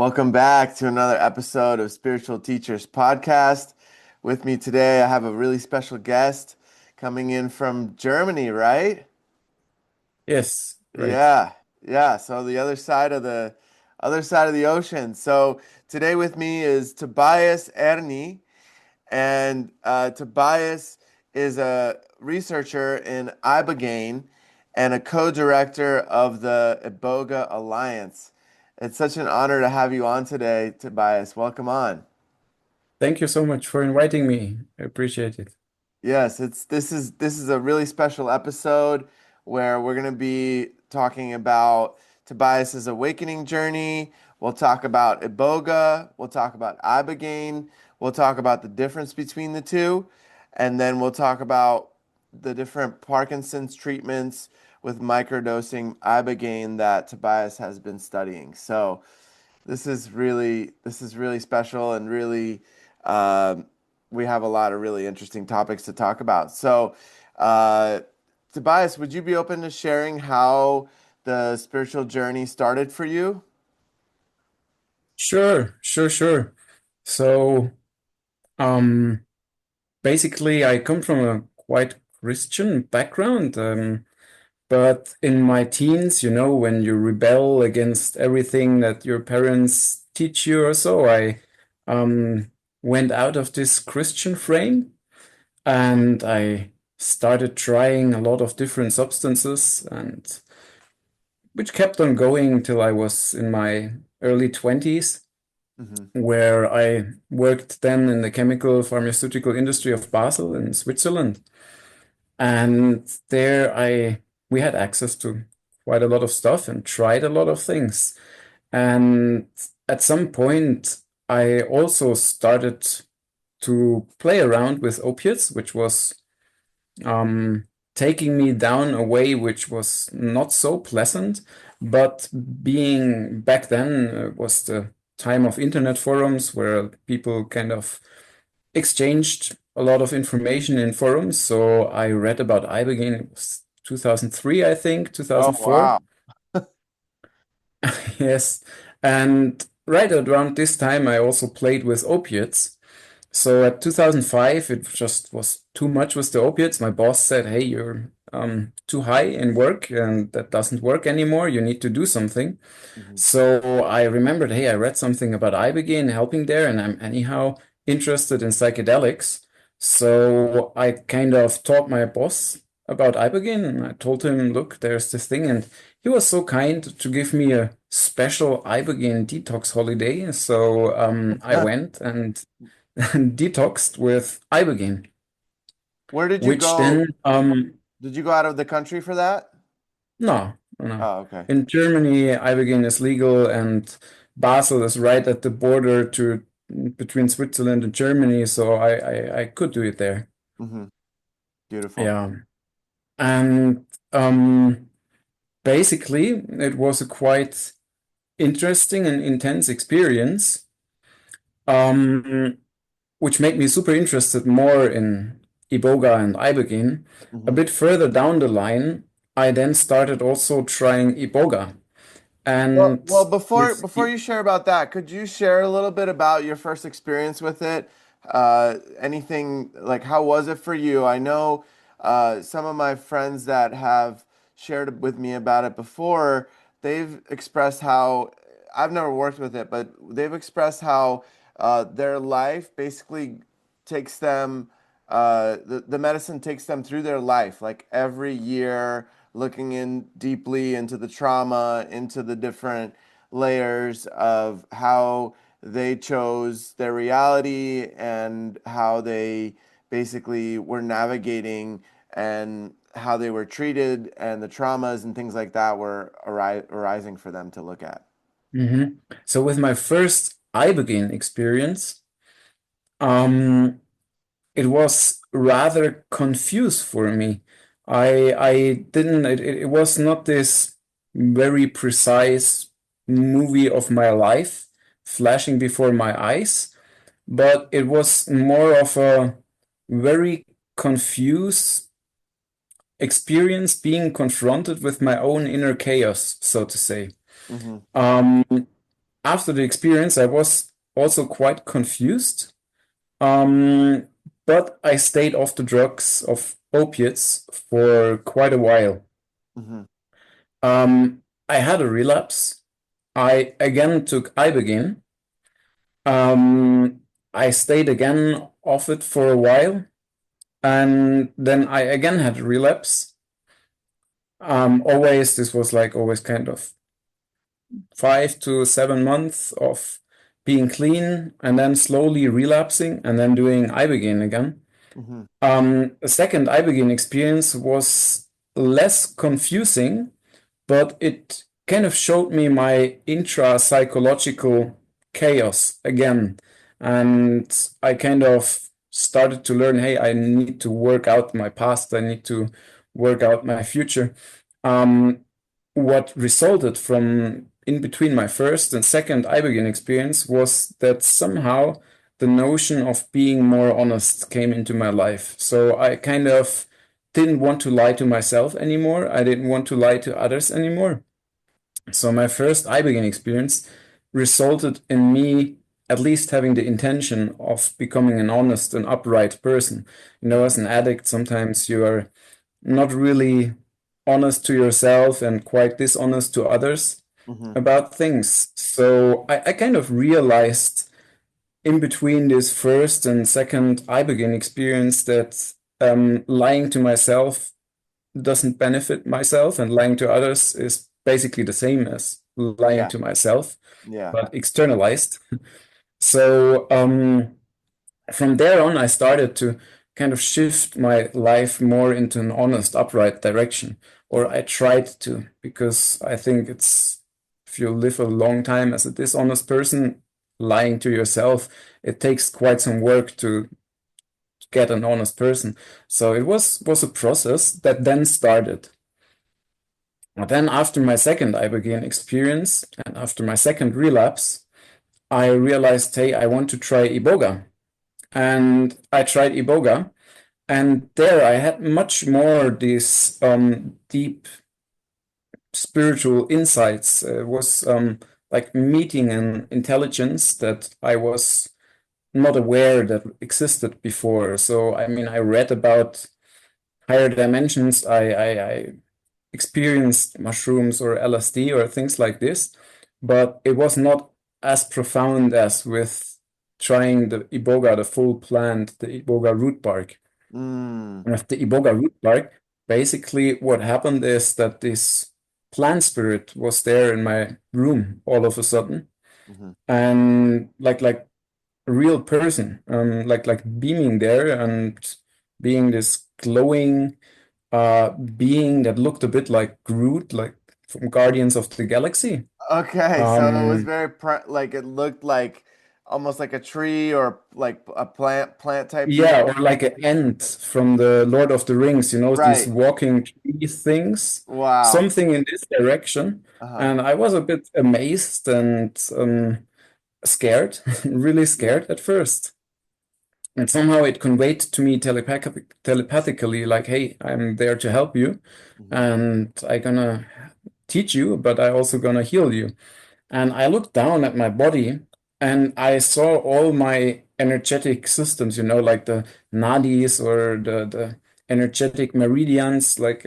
Welcome back to another episode of Spiritual Teachers Podcast. With me today, I have a really special guest coming in from Germany, right? Yes, right. Yeah, yeah. So the other side of the ocean. So today with me is Tobias Erny, and Tobias is a researcher in Ibogaine and a co-director of the Iboga Alliance. It's such an honor to have you on today, Tobias. Welcome on. Thank you so much for inviting me. I appreciate it. Yes, this is a really special episode where we're going to be talking about Tobias's awakening journey. We'll talk about Iboga, we'll talk about Ibogaine, we'll talk about the difference between the two, and then we'll talk about the different Parkinson's treatments with microdosing Ibogaine that Tobias has been studying. So, this is really special and really um, we have a lot of really interesting topics to talk about. So, uh, Tobias, would you be open to sharing how the spiritual journey started for you? Sure. So, um, basically, I come from a quite Christian background, but in my teens, when you rebel against everything that your parents teach you or so, I um, went out of this Christian frame and I started trying a lot of different substances and which kept on going till I was in my early 20s, Hmm. where I worked then in the chemical pharmaceutical industry of Basel in Switzerland. And there we had access to quite a lot of stuff and tried a lot of things. And at some point, I also started to play around with opiates, which was um, taking me down a way which was not so pleasant. But being back then was the time of internet forums where people kind of exchanged a lot of information in forums. So I read about Ibogaine. It was 2003, I think, Oh, 2004. wow. Yes. And right around this time, I also played with opiates. So at 2005, it just was too much with the opiates. My boss said, "Hey, you're too high in work, and that doesn't work anymore. You need to do something." Hmm. So I remembered, hey, I read something about Ibogaine helping there, and I'm anyhow interested in psychedelics. So I kind of taught my boss about Ibogaine, and I told him, look, there's this thing, and he was so kind to give me a special Ibogaine detox holiday. So I went and detoxed with Ibogaine, Where did you which go? then Did you go out of the country for that? no. Oh, okay. In Germany, Ibogaine is legal, and Basel is right at the border to between Switzerland and Germany, so I could do it there. Hmm. Beautiful. Yeah, and um, basically, it was a quite interesting and intense experience, um, which made me super interested more in Iboga and Ibogaine. A Hmm. bit further down the line, I then started also trying Iboga. Well, And well, before with before you share about that, could you share a little bit about your first experience with it? Anything like how was it for you? I know some of my friends that have shared with me about it before, they've expressed how I've never worked with it, but they've expressed how their life basically takes them the medicine takes them through their life, like every year looking in deeply into the trauma, into the different layers of how they chose their reality and how they basically were navigating and how they were treated and the traumas and things like that were arising for them to look at. Mhm. So with my first Ibogaine experience, um, it was rather confused for me. I didn't it was not this very precise movie of my life flashing before my eyes, but it was more of a very confused experience being confronted with my own inner chaos, so to say. Hmm. Um, after the experience, I was also quite confused. Um, but I stayed off the drugs of opiates for quite a while. Hmm. I had a relapse. I again took Ibogaine. Um, I stayed again off it for a while, and then I again had a relapse. Always, this was like always kind of 5 to 7 months of being clean and then slowly relapsing and then doing Ibogaine again. Hmm. A second Ibogaine experience was less confusing, but it kind of showed me my intra-psychological chaos again. And I kind of started to learn, hey, I need to work out my past, I need to work out my future. Um, what resulted from in between my first and second Ibogaine experience was that somehow the notion of being more honest came into my life. So I kind of didn't want to lie to myself anymore. I didn't want to lie to others anymore. So my first Ibogaine experience resulted in me at least having the intention of becoming an honest and upright person. You know, as an addict, sometimes you are not really honest to yourself and quite dishonest to others Hmm. about things. So I kind of realized in between this first and second Ibogaine experience that lying to myself doesn't benefit myself, and lying to others is basically the same as lying Yeah. to myself, Yeah. but externalized. So from there on, I started to kind of shift my life more into an honest, upright direction, or Hmm. I tried to, because I think it's if you live a long time as a dishonest person, lying to yourself, it takes quite some work to get an honest person. So it was a process that then started. And then after my second Ibogaine experience and after my second relapse, I realized, hey, I want to try Iboga. And I tried Iboga. And there I had much more these deep spiritual insights. It was like meeting an intelligence that I was not aware that existed before. So, I mean, I read about higher dimensions. I experienced mushrooms or LSD or things like this, but it was not as profound as with trying the Iboga, the full plant, the Iboga root bark. Mm. With the Iboga root bark, basically what happened is that this plant spirit was there in my room all of a sudden, Hmm. and like a real person, like beaming there and being this glowing being that looked a bit like Groot, like from Guardians of the Galaxy. Okay, so it was Um, very like it looked like almost like a tree or like a plant type yeah, being. or like an ant from the Lord of the Rings, you know, these Right. walking tree things, Wow. something in this direction. Uh-huh. And I was a bit amazed and scared, really Yeah. scared at first. And somehow it conveyed to me telepathically, like, hey, I'm there to help you, Hmm. and I gonna teach you, but I also gonna heal you. And I looked down at my body and I saw all my energetic systems, you know, like the nadis or the energetic meridians, like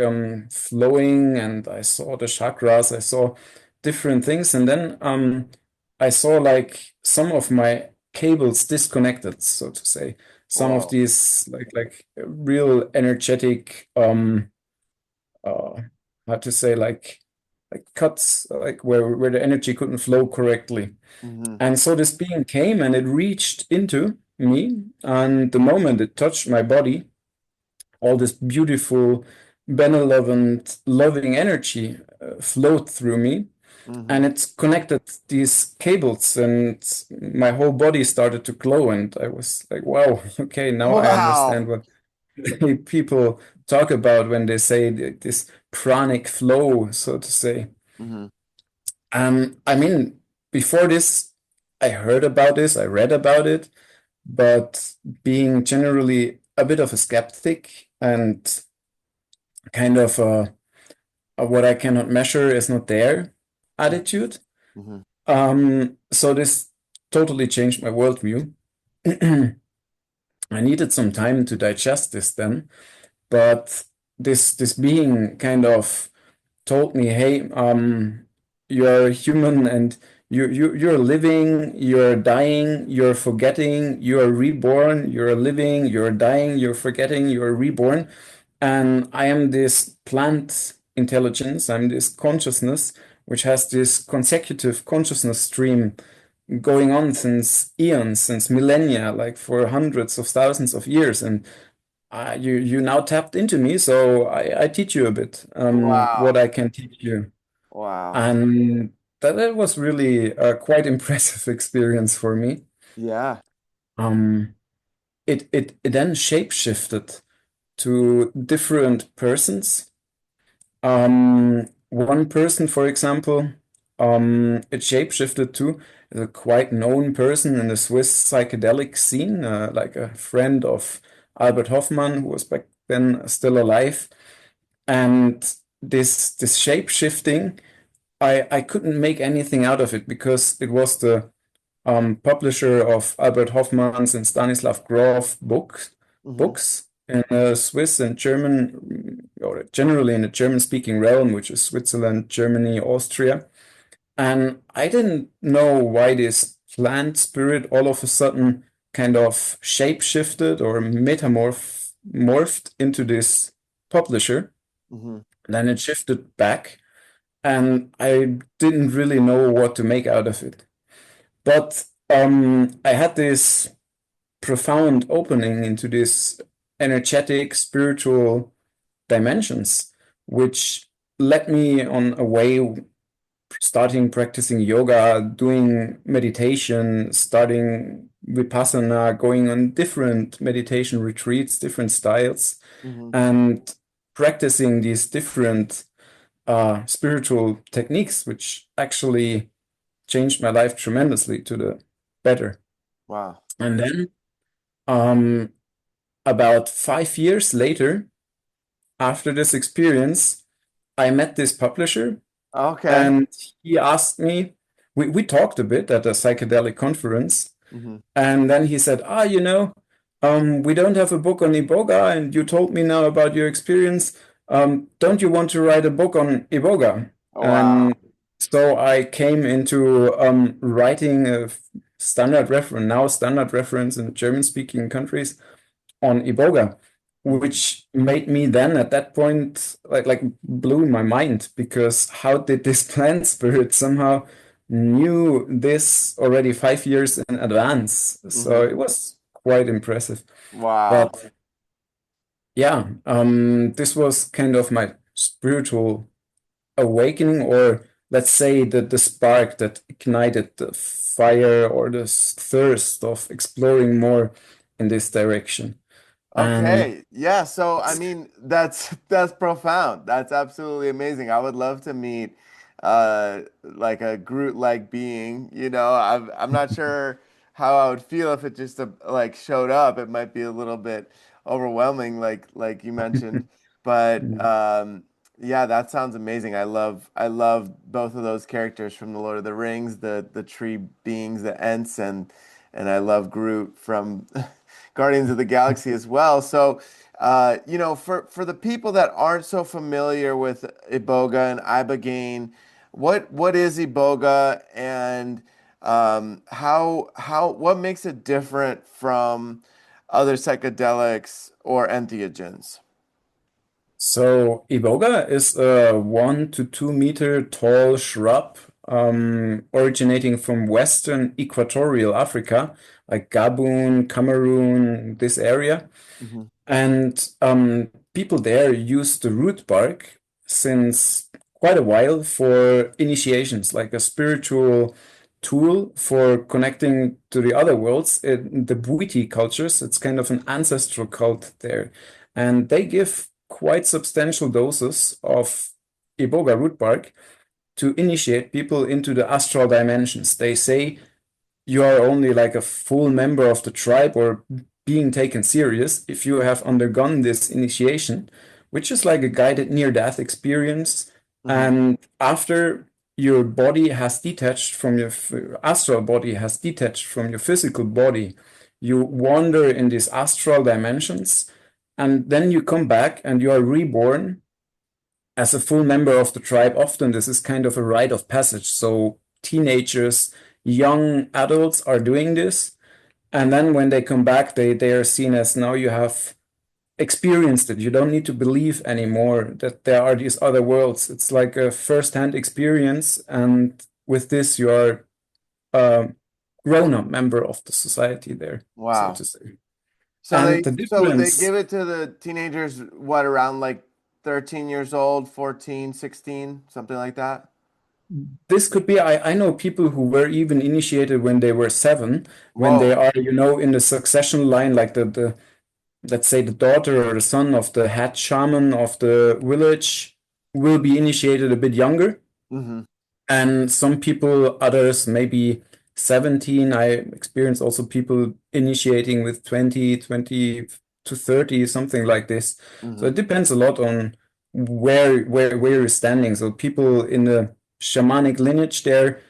flowing. And I saw the chakras, I saw different things. And then I saw like some of my cables disconnected, so to say. Some of Whoa. these like real energetic uh how to say like cuts like where the energy couldn't flow correctly. Hmm. And so this being came and it reached into me, and the moment it touched my body, all this beautiful benevolent loving energy flowed through me, Hmm. and it connected these cables, and my whole body started to glow, and I was like, wow, okay, now I understand Wow. what people talk about when they say this pranic flow, so to say. Hmm. I mean, before this, I heard about this, I read about it, but being generally a bit of a skeptic and kind of a what I cannot measure is not there Hmm. attitude, Hmm. So this totally changed my worldview. I needed some time to digest this then, but this being kind of told me, hey, you're human and you're living, you're dying, you're forgetting, you're reborn, you're living, you're dying, you're forgetting, you're reborn. And I am this plant intelligence, I'm this consciousness, which has this consecutive consciousness stream going on since eons, since millennia, like for hundreds of thousands of years. And you now tapped into me, so I teach you a bit what Wow. I can teach you. Wow. And that was really a quite impressive experience for me. Yeah. Um, it then shapeshifted to different persons. One person, for example, it shapeshifted to a quite known person in the Swiss psychedelic scene, like a friend of Albert Hoffman, who was back then still alive. And this shape shifting, I couldn't make anything out of it because it was the publisher of Albert Hoffman's and Stanislav Grof Hmm. books in Swiss and German, or generally in the German-speaking realm, which is Switzerland, Germany, Austria. And I didn't know why this plant spirit all of a sudden kind of shape shifted or morphed into this publisher. Hmm. Then it shifted back, and I didn't really know what to make out of it. But I had this profound opening into this energetic, spiritual dimensions, which led me on a way starting practicing yoga, doing meditation, starting vipassana, going on different meditation retreats, different styles, Hmm. and practicing these different spiritual techniques, which actually changed my life tremendously to the better. Wow. And then, um, about 5 years later, after this experience, I met this publisher Okay. and he asked me, we talked a bit at a psychedelic conference. Hmm. And then he said, we don't have a book on Iboga, and you told me now about your experience. Don't you want to write a book on Iboga? Wow. And so I came into writing a standard reference in German-speaking countries on Iboga, Hmm. which made me then at that point like blew my mind because how did this plant spirit somehow knew this already 5 years in advance? So Hmm. it was quite impressive. Wow. But yeah, this was kind of my spiritual awakening, or let's say the spark that ignited the fire or the thirst of exploring more in this direction. And Okay. Yeah. So, I mean, that's profound. That's absolutely amazing. I would love to meet like a Groot-like being. I'm not sure how I would feel if it just like showed up. It might be a little bit overwhelming, like you mentioned. But yeah, that sounds amazing. I love both of those characters from The Lord of the Rings, the tree beings, the Ents, and I love Groot from Guardians of the Galaxy as well. So, for the people that aren't so familiar with Iboga and Ibogaine, what is Iboga and how what makes it different from other psychedelics or entheogens? So Iboga is a 1 to 2 meter tall shrub originating from Western Equatorial Africa, like Gabon, Cameroon, this area. Hmm. And people there use the root bark since quite a while for initiations, like a spiritual tool for connecting to the other worlds. In the Bwiti cultures, it's kind of an ancestral cult there. And they give quite substantial doses of Iboga root bark to initiate people into the astral dimensions. They say you are only like a full member of the tribe or being taken serious if you have undergone this initiation, which is like a guided near-death experience. Hmm. And after your body has detached from your astral body has detached from your physical body. You wander in these astral dimensions, and then you come back and you are reborn as a full member of the tribe. Often this is kind of a rite of passage. So teenagers, young adults are doing this. And then when they come back, they are seen as now you have experienced it. You don't need to believe anymore that there are these other worlds. It's like a first-hand experience. And with this, you are a grown-up member of the society there, so Wow. to say. So And they the so they difference, give it to the teenagers, what, around like 13 years old, 14, 16, something like that? this could be, I know people who were even initiated when they were 7, when they Whoa. are, in the succession line, like the let's say the daughter or the son of the head shaman of the village will be initiated a bit younger. Hmm. And some people, others, maybe 17. I experienced also people initiating with 20 to 30, something like this. So Hmm. it depends a lot on where you're standing. So people in the shamanic lineage, they're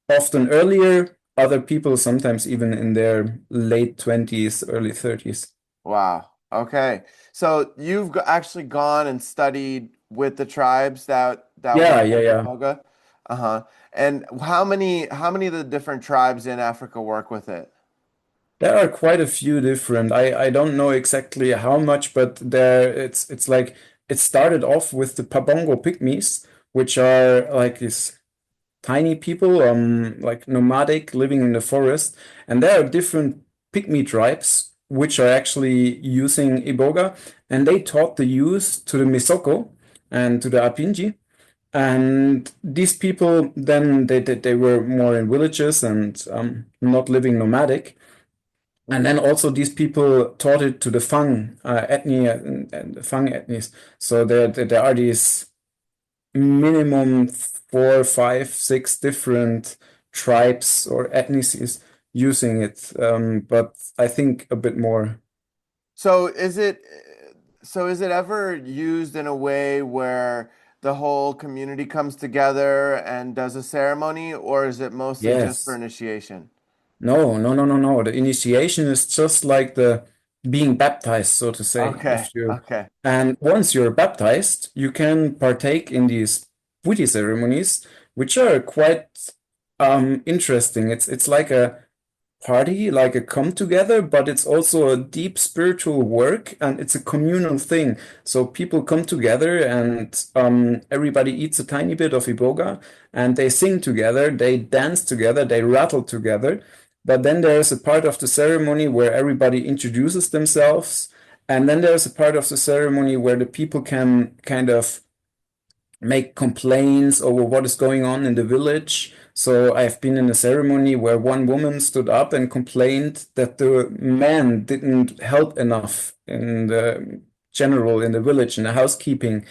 often earlier, other people sometimes even in their late 20s, early 30s. Wow. Okay. So you've actually gone and studied with the tribes that Yeah, work yeah, with yeah. Iboga? Uh-huh. And how many of the different tribes in Africa work with it? There are quite a few different. I don't know exactly how much, but it's like it started off with the Pabongo pygmies, which are like these tiny people, like nomadic, living in the forest, and there are different pygmy tribes which are actually using Iboga, and they taught the use to the Misoko and to the Apinji. And these people then they were more in villages and not living nomadic. And then also these people taught it to the Fang ethnia and the Fang ethnies. So there are these minimum 4, 5, 6 different tribes or ethnicities using it, but I think a bit more. So is it ever used in a way where the whole community comes together and does a ceremony, or is it mostly just for Yes. initiation? No, no, no, no, no. The initiation is just like the being baptized, so to say. Okay. Okay. And once you're baptized, you can partake in these Bwiti ceremonies, which are quite interesting. It's like a party, like a come together, but it's also a deep spiritual work and it's a communal thing. So people come together and everybody eats a tiny bit of iboga and they sing together, they dance together, they rattle together. But then there's a part of the ceremony where everybody introduces themselves. And then there's a part of the ceremony where the people can kind of make complaints over what is going on in the village. So I've been in a ceremony where one woman stood up and complained that the man didn't help enough in the general in the village in the housekeeping.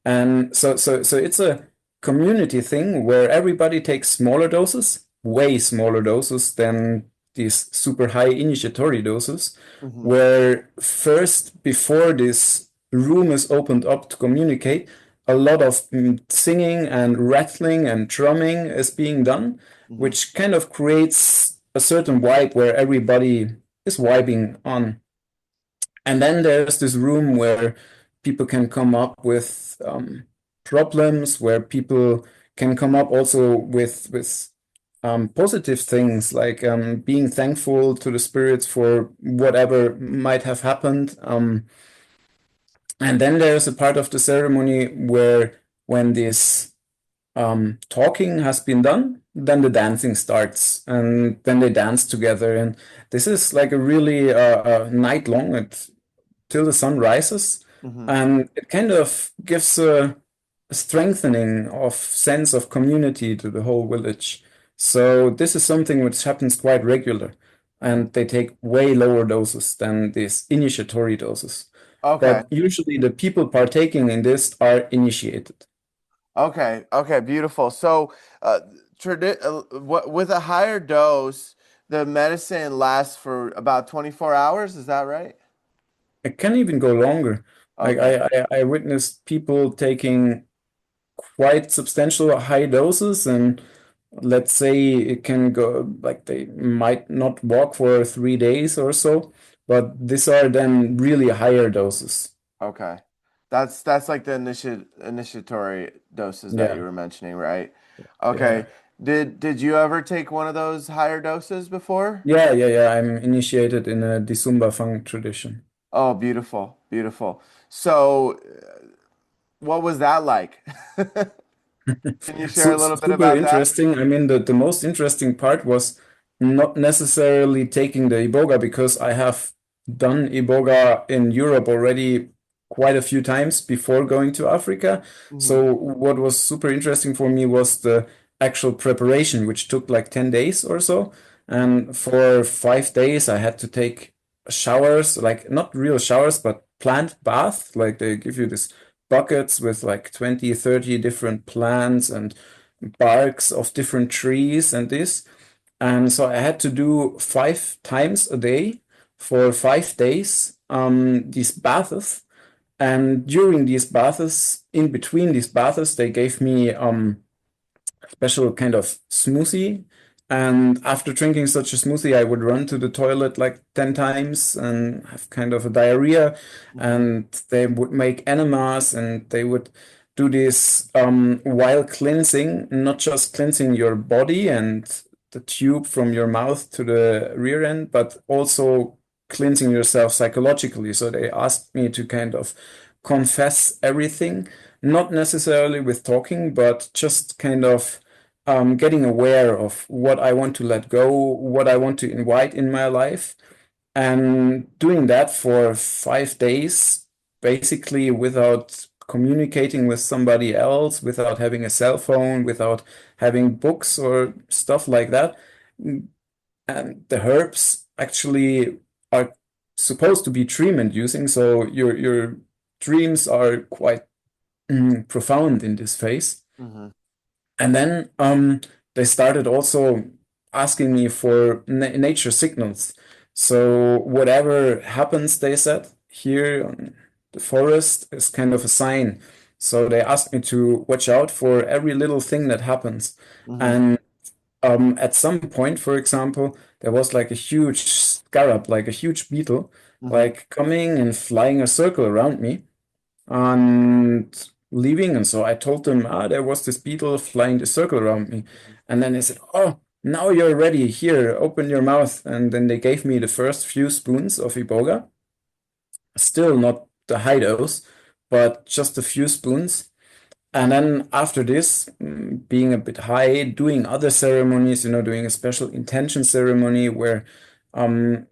And so it's a community thing where everybody takes smaller doses, way smaller doses than these super high initiatory doses, Hmm. where first before this room is opened up to communicate, a lot of singing and rattling and drumming is being done, Hmm. which kind of creates a certain vibe where everybody is vibing on. And then there's this room where people can come up with problems, where people can come up also with positive things like being thankful to the spirits for whatever might have happened. And then there's a part of the ceremony where when this talking has been done, then the dancing starts, and then they dance together. And this is like a really night long till the sun rises, Hmm. and it kind of gives a strengthening of sense of community to the whole village. So this is something which happens quite regular, and they take way lower doses than these initiatory doses. Okay. But usually the people partaking in this are initiated. Okay. Okay. Beautiful. So, with a higher dose, the medicine lasts for about 24 hours. Is that right? It can even go longer. Like Okay. I witnessed people taking quite substantial high doses, and let's say it can go like they might not walk for 3 days or so, but these are then really higher doses. Okay. That's like the initiatory doses that you Yeah, were mentioning, right? yeah. Okay. Did you ever take one of those higher doses before? Yeah. I'm initiated in a Disumbafang tradition. Oh, beautiful, beautiful. So, what was that like? Can you share a So little bit super about that? interesting. I mean, the most interesting part was not necessarily taking the Iboga because I have done Iboga in Europe already quite a few times before going to Africa. Hmm. So what was super interesting for me was the actual preparation, which took like 10 days or so. And for 5 days, I had to take showers, like not real showers, but plant bath. Like they give you this buckets with like 20, 30 different plants and barks of different trees and this. And so I had to do 5 times a day for 5 days, these baths. And during these baths, in between these baths, they gave me special kind of smoothie. And after drinking such a smoothie, I would run to the toilet like 10 times and have kind of a diarrhea. Hmm. And they would make enemas and they would do this while cleansing, not just cleansing your body and the tube from your mouth to the rear end, but also cleansing yourself psychologically. So they asked me to kind of confess everything, not necessarily with talking, but just kind of getting aware of what I want to let go, what I want to invite in my life, and doing that for 5 days, basically without communicating with somebody else, without having a cell phone, without having books or stuff like that. And the herbs actually are supposed to be dream inducing, so your dreams are quite profound in this phase. Hmm. And then they started also asking me for nature signals. So whatever happens, they said, here on the forest is kind of a sign. So they asked me to watch out for every little thing that happens. Hmm. And at some point, for example, there was like a huge scarab, like a huge beetle, Hmm. like coming and flying a circle around me and leaving. And so I told them, there was this beetle flying the circle around me. And then they said, oh, now you're ready. Here, open your mouth. And then they gave me the first few spoons of Iboga. Still not the high dose, but just a few spoons. And then after this, being a bit high, doing other ceremonies, doing a special intention ceremony where um,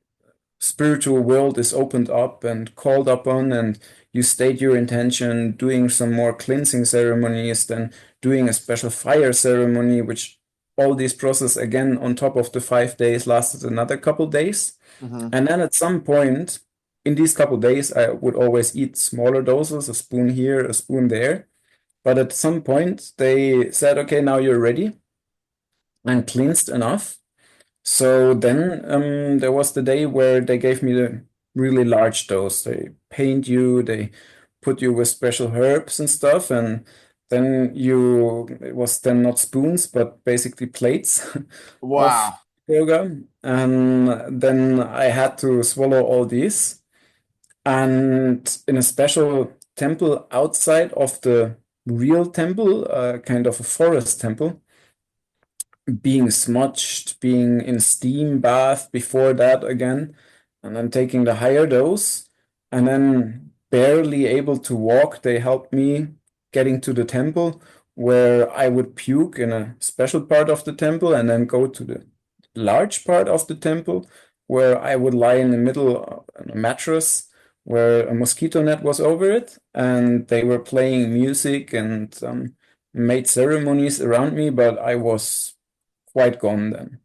spiritual world is opened up and called upon, and you state your intention, doing some more cleansing ceremonies, then doing a special fire ceremony, which all this process again on top of the 5 days lasted another couple days. Hmm. And then at some point in these couple days, I would always eat smaller doses, a spoon here, a spoon there. But at some point, they said, okay, now you're ready and cleansed enough. So then there was the day where they gave me the really large dose. They paint you, they put you with special herbs and stuff, and then it was then not spoons, but basically plates of Wow. yoga. And then I had to swallow all these. And in a special temple outside of the real temple, kind of a forest temple, being smudged, being in steam bath before that again, and then taking the higher dose, and then barely able to walk. They helped me getting to the temple where I would puke in a special part of the temple and then go to the large part of the temple where I would lie in the middle on a mattress where a mosquito net was over it, and they were playing music and made ceremonies around me, but I was quite gone then.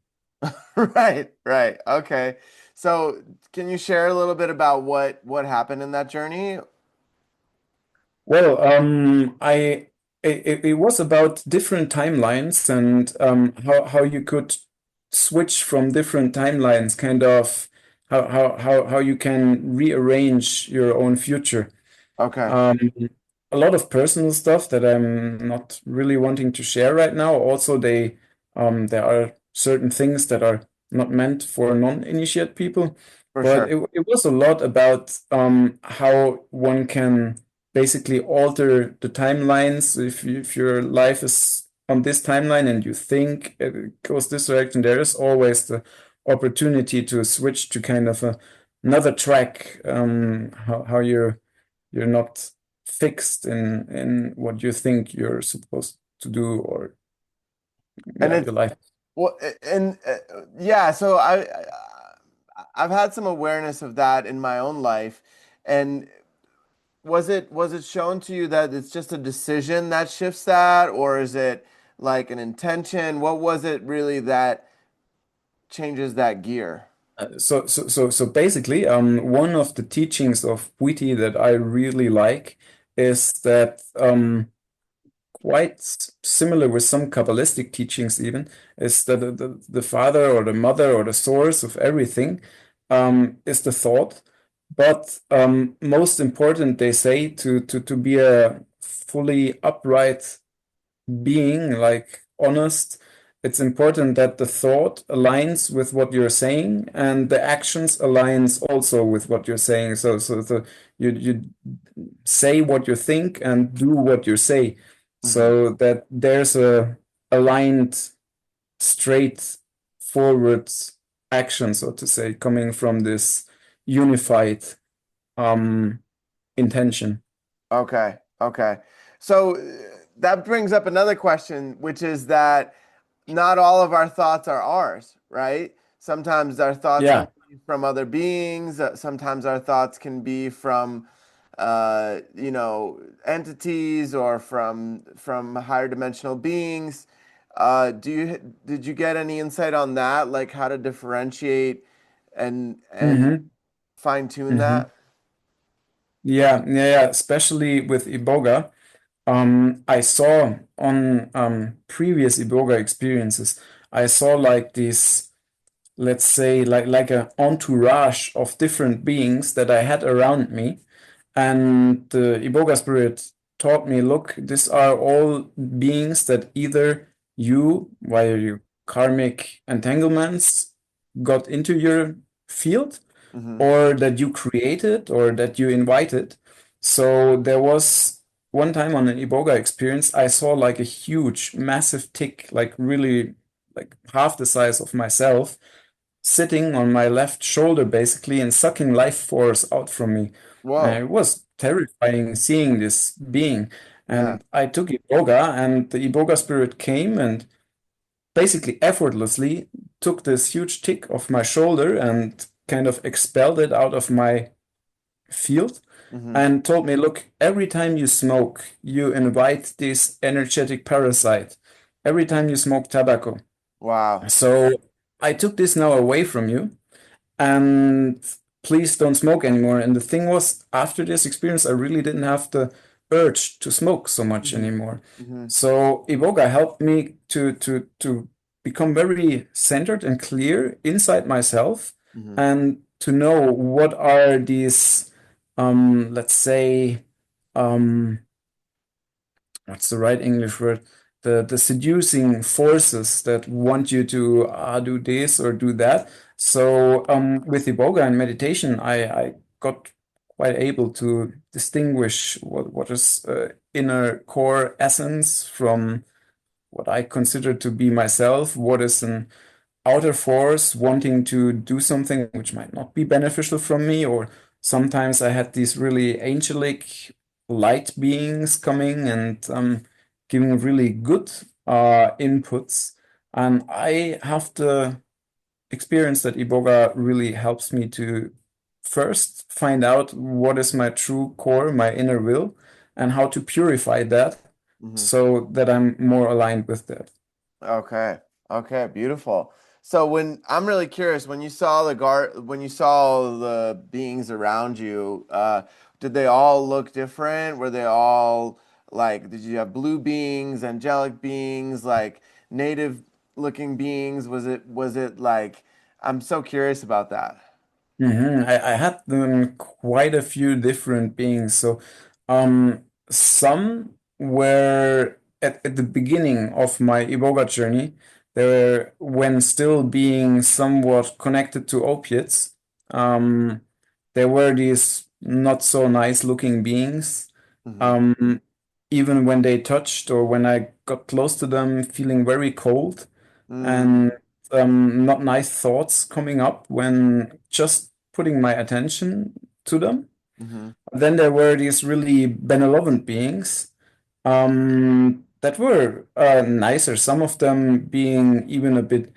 Right, right. Okay. So, can you share a little bit about what happened in that journey? Well, it was about different timelines and how you could switch from different timelines, kind of how you can rearrange your own future. Okay. Um, a lot of personal stuff that I'm not really wanting to share right now. Also, there are certain things that are not meant for non-initiate people, For but sure. it was a lot about how one can basically alter the timelines. If your life is on this timeline and you think it goes this direction, there is always the opportunity to switch to kind of another track. How you're not fixed in what you think you're supposed to do, or And yeah, it's your life. well, and yeah, so I've had some awareness of that in my own life. And was it shown to you that it's just a decision that shifts that, or is it like an intention? What was it really that changes that gear? So basically, one of the teachings of Bwiti that I really like is that quite similar with some Kabbalistic teachings even, is that the father or the mother or the source of everything is the thought. But most important, they say, to be a fully upright being, like honest, it's important that the thought aligns with what you're saying and the actions aligns also with what you're saying. So you say what you think and do what you say, Hmm. so that there's a aligned, straight forward action, so to say, coming from this unified um intention. Okay, okay. So that brings up another question, which is that not all of our thoughts are ours, right? Sometimes our thoughts can Yeah. be from other beings. Sometimes our thoughts can be from, entities or from higher dimensional beings. Did you get any insight on that, like how to differentiate and Hmm. fine tune Hmm. that? Yeah. Especially with Iboga. I saw on previous Iboga experiences, I saw like these, let's say, like an entourage of different beings that I had around me. And the Iboga spirit taught me, look, these are all beings that either you, via your karmic entanglements, got into your field, Hmm. or that you created or that you invited. So there was one time on an Iboga experience, I saw like a huge, massive tick, like really like half the size of myself, sitting on my left shoulder basically and sucking life force out from me. And Whoa. it was terrifying seeing this being. Yeah. And I took Iboga, and the Iboga spirit came and basically effortlessly took this huge tick off my shoulder and kind of expelled it out of my field Hmm. and told me, look, every time you smoke, you invite this energetic parasite. Every time you smoke tobacco. Wow. So I took this now away from you, and please don't smoke anymore. And the thing was, after this experience, I really didn't have the urge to smoke so much Hmm. anymore. Hmm. So Iboga helped me to become very centered and clear inside myself, Hmm. and to know what are these, let's say, um, what's the right English word? The seducing forces that want you to do this or do that. So with Iboga and meditation, I got quite able to distinguish what is inner core essence from what I consider to be myself, what is an outer force wanting to do something which might not be beneficial from me, or sometimes I had these really angelic light beings coming and giving really good inputs. And I have the experience that Iboga really helps me to first find out what is my true core, my inner will, and how to purify that Hmm. so that I'm more aligned with that. Okay. Okay. Beautiful. So when I'm really curious, when you saw the beings around you, did they all look different? Were they all like, did you have blue beings, angelic beings, like native looking beings? Was it like, I'm so curious about that. I had them quite a few different beings. So, um, Some were at the beginning of my Iboga journey. They were when still being somewhat connected to opiates. Um, there were these not so nice looking beings. Mm-hmm. Um, even when they touched or when I got close to them, feeling very cold Mm, and not nice thoughts coming up when just putting my attention to them. mm-hmm. Then there were these really benevolent beings that were nicer, some of them being even a bit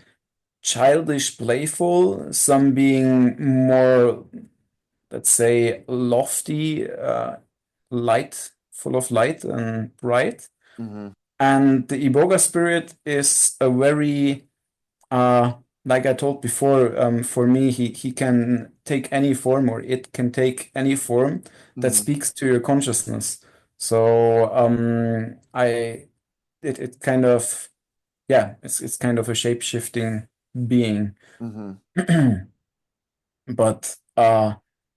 childish, playful, some being more, let's say, lofty, light, full of light and bright. Mm-hmm. And the Iboga spirit is a very uh, like I told before, for me, he can take any form, or it can take any form that Mm-hmm. speaks to your consciousness. So it kind of yeah, it's kind of a shape-shifting being. Mm-hmm. But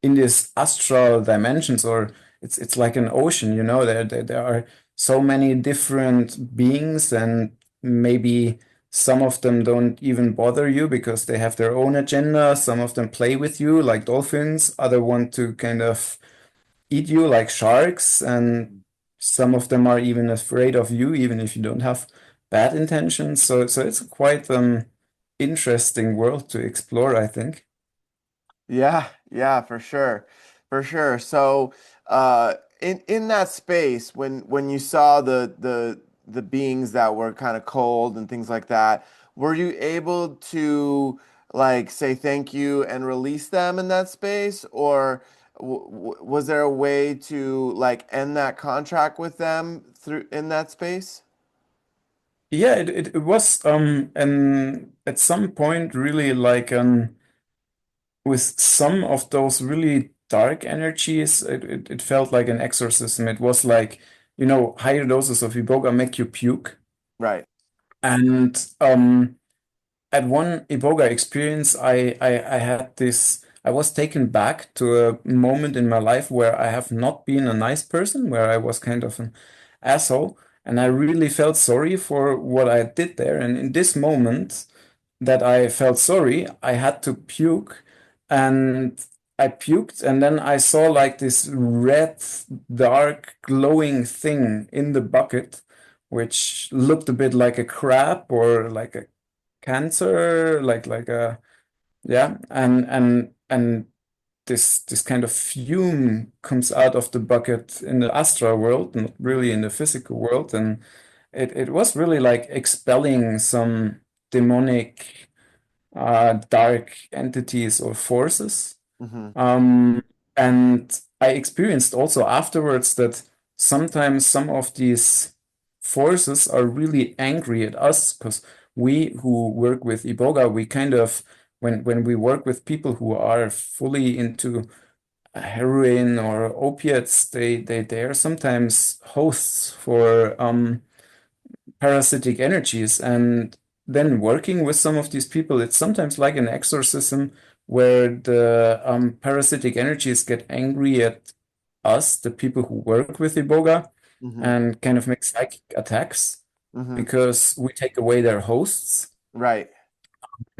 in this astral dimensions, or it's like an ocean, you know, there are so many different beings, and maybe some of them don't even bother you because they have their own agenda. Some of them play with you like dolphins, other want to kind of eat you like sharks, and some of them are even afraid of you, even if you don't have bad intentions. So it's a quite interesting world to explore, I think. Yeah, yeah, for sure. For sure. So, in that space, when you saw the beings that were kind of cold and things like that, were you able to like say thank you and release them in that space, or was there a way to like end that contract with them through in that space? Yeah, it was and at some point really like with some of those really dark energies, it felt like an exorcism. It was like, you know, higher doses of Iboga make you puke. Right. And at one Iboga experience, I had this, I was taken back to a moment in my life where I have not been a nice person, where I was kind of an asshole. And I really felt sorry for what I did there. And in this moment that I felt sorry, I had to puke. And I puked, and then I saw like this red, dark, glowing thing in the bucket, which looked a bit like a crab or like a cancer, like a yeah, and this kind of fume comes out of the bucket in the astral world, not really Mm-hmm. in the physical world, and it was really like expelling some demonic dark entities or forces. Mm-hmm. Um, and I experienced also afterwards that sometimes some of these forces are really angry at us because we who work with Iboga, we kind of, when we work with people who are fully into heroin or opiates, they are sometimes hosts for parasitic energies. And then working with some of these people, it's sometimes like an exorcism where the parasitic energies get angry at us, the people who work with Iboga, Mm-hmm. and kind of make psychic attacks Mm-hmm. because we take away their hosts. Right.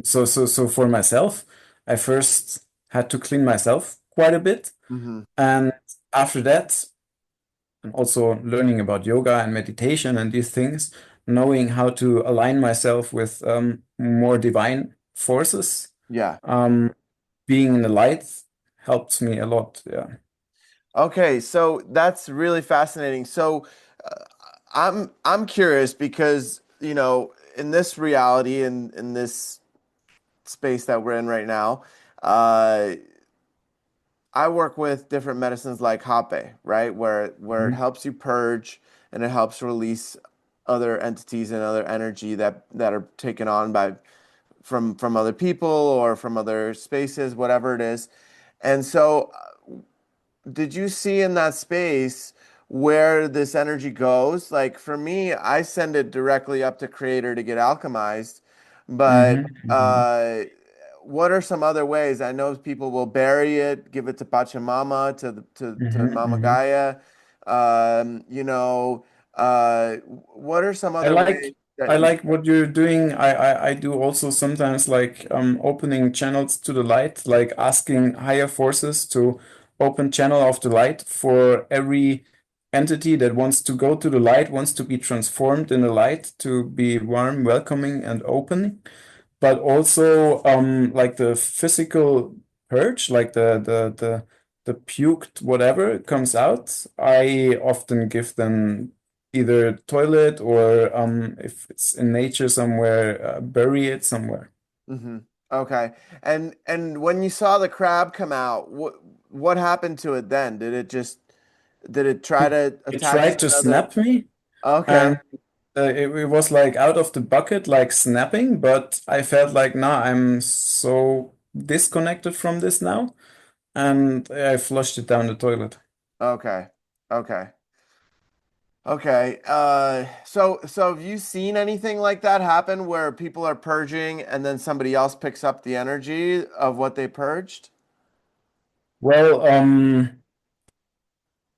So for myself, I first had to clean myself quite a bit. Mm-hmm. And after that, and also learning about yoga and meditation and these things, knowing how to align myself with more divine forces, Yeah. um, being in the light helped me a lot. Yeah. Okay, so that's really fascinating. So uh, I'm curious because, in this reality in this space that we're in right now, uh, I work with different medicines like hape, right? Where it Mhm. helps you purge and it helps release other entities and other energy that are taken on by from other people or from other spaces, whatever it is. And so did you see in that space where this energy goes? Like for me, I send it directly up to creator to get alchemized. But Mhm. Mhm. what are some other ways? I know people will bury it, give it to Pachamama, to Mhm. Mama Mhm. Gaia. You know, what are some I other ways like that I you? like what you're doing. I do also sometimes like opening channels to the light, like asking higher forces to open channel of the light for every entity that wants to go to the light, wants to be transformed in the light, to be warm, welcoming, and open. But also like the physical purge, like the puked whatever comes out, I often give them either toilet or if it's in nature somewhere, bury it somewhere. Hmm. Okay. And when you saw the crab come out, what happened to it then? Did it try It, to it attach tried to to another? snap me, Okay. and it was like out of the bucket, like snapping, but I felt like, nah, I'm so disconnected from this now, and I flushed it down the toilet. Okay. Okay. Okay. So have you seen anything like that happen where people are purging and then somebody else picks up the energy of what they purged? Well,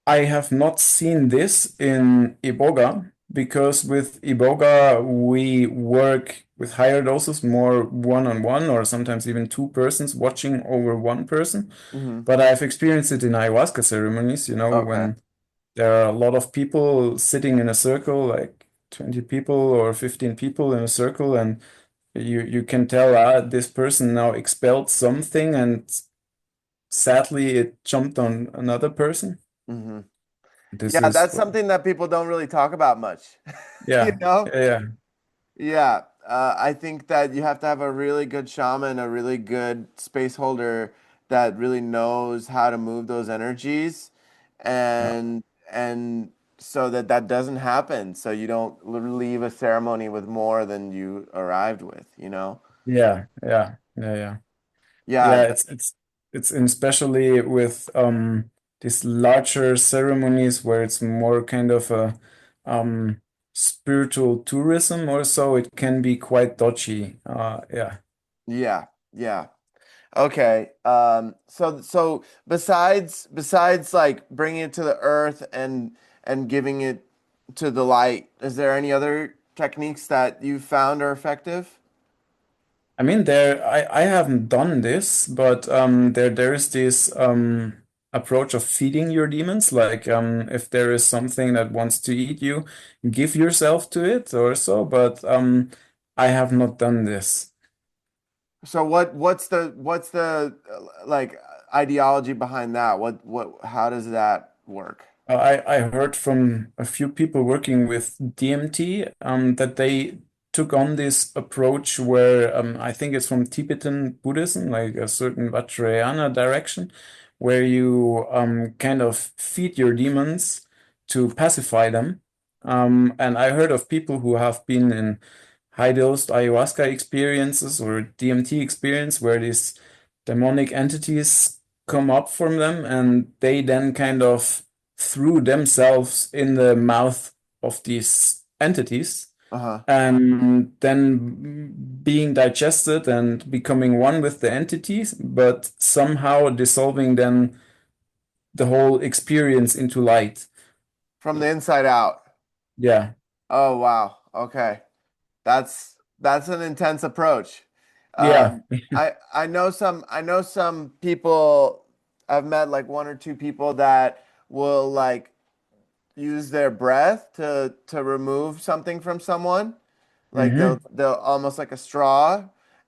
I have not seen this in Iboga because with Iboga we work with higher doses, more one-on-one, or sometimes even two persons watching over one person. Hmm. But I've experienced it in ayahuasca ceremonies, Okay. when there are a lot of people sitting in a circle, like 20 people or 15 people in a circle, and you can tell this person now expelled something, and sadly it jumped on another person. Hmm. This Yeah, is that's something that people don't really talk about much. You Yeah, know? yeah, yeah, Yeah, I think that you have to have a really good shaman, a really good space holder that really knows how to move those energies, yeah, and so that that doesn't happen. So you don't leave a ceremony with more than you arrived with, you know? yeah, yeah, yeah, yeah. Yeah, Yeah, it's especially with these larger ceremonies where it's more kind of a um spiritual tourism or so, it can be quite dodgy. Yeah. yeah, yeah. Okay. So besides like bringing it to the earth and giving it to the light, is there any other techniques that you found are effective? I mean, I haven't done this, but there is this approach of feeding your demons. Like if there is something that wants to eat you, give yourself to it or so. But I have not done this. So what's the like ideology behind that? What how does that work? I heard from a few people working with DMT that they took on this approach where I think it's from Tibetan Buddhism, like a certain Vajrayana direction, where you kind of feed your demons to pacify them. And I heard of people who have been in high dosed ayahuasca experiences or DMT experience where these demonic entities come up from them and they then kind of threw themselves in the mouth of these entities Uh-huh. and then being digested and becoming one with the entities, but somehow dissolving then the whole experience into light. From the inside out. Yeah. Oh wow. Okay. That's an intense approach. Yeah. I know some people. I've met like one or two people that will like use their breath to remove something from someone. Like they'll Hmm. they'll almost like a straw,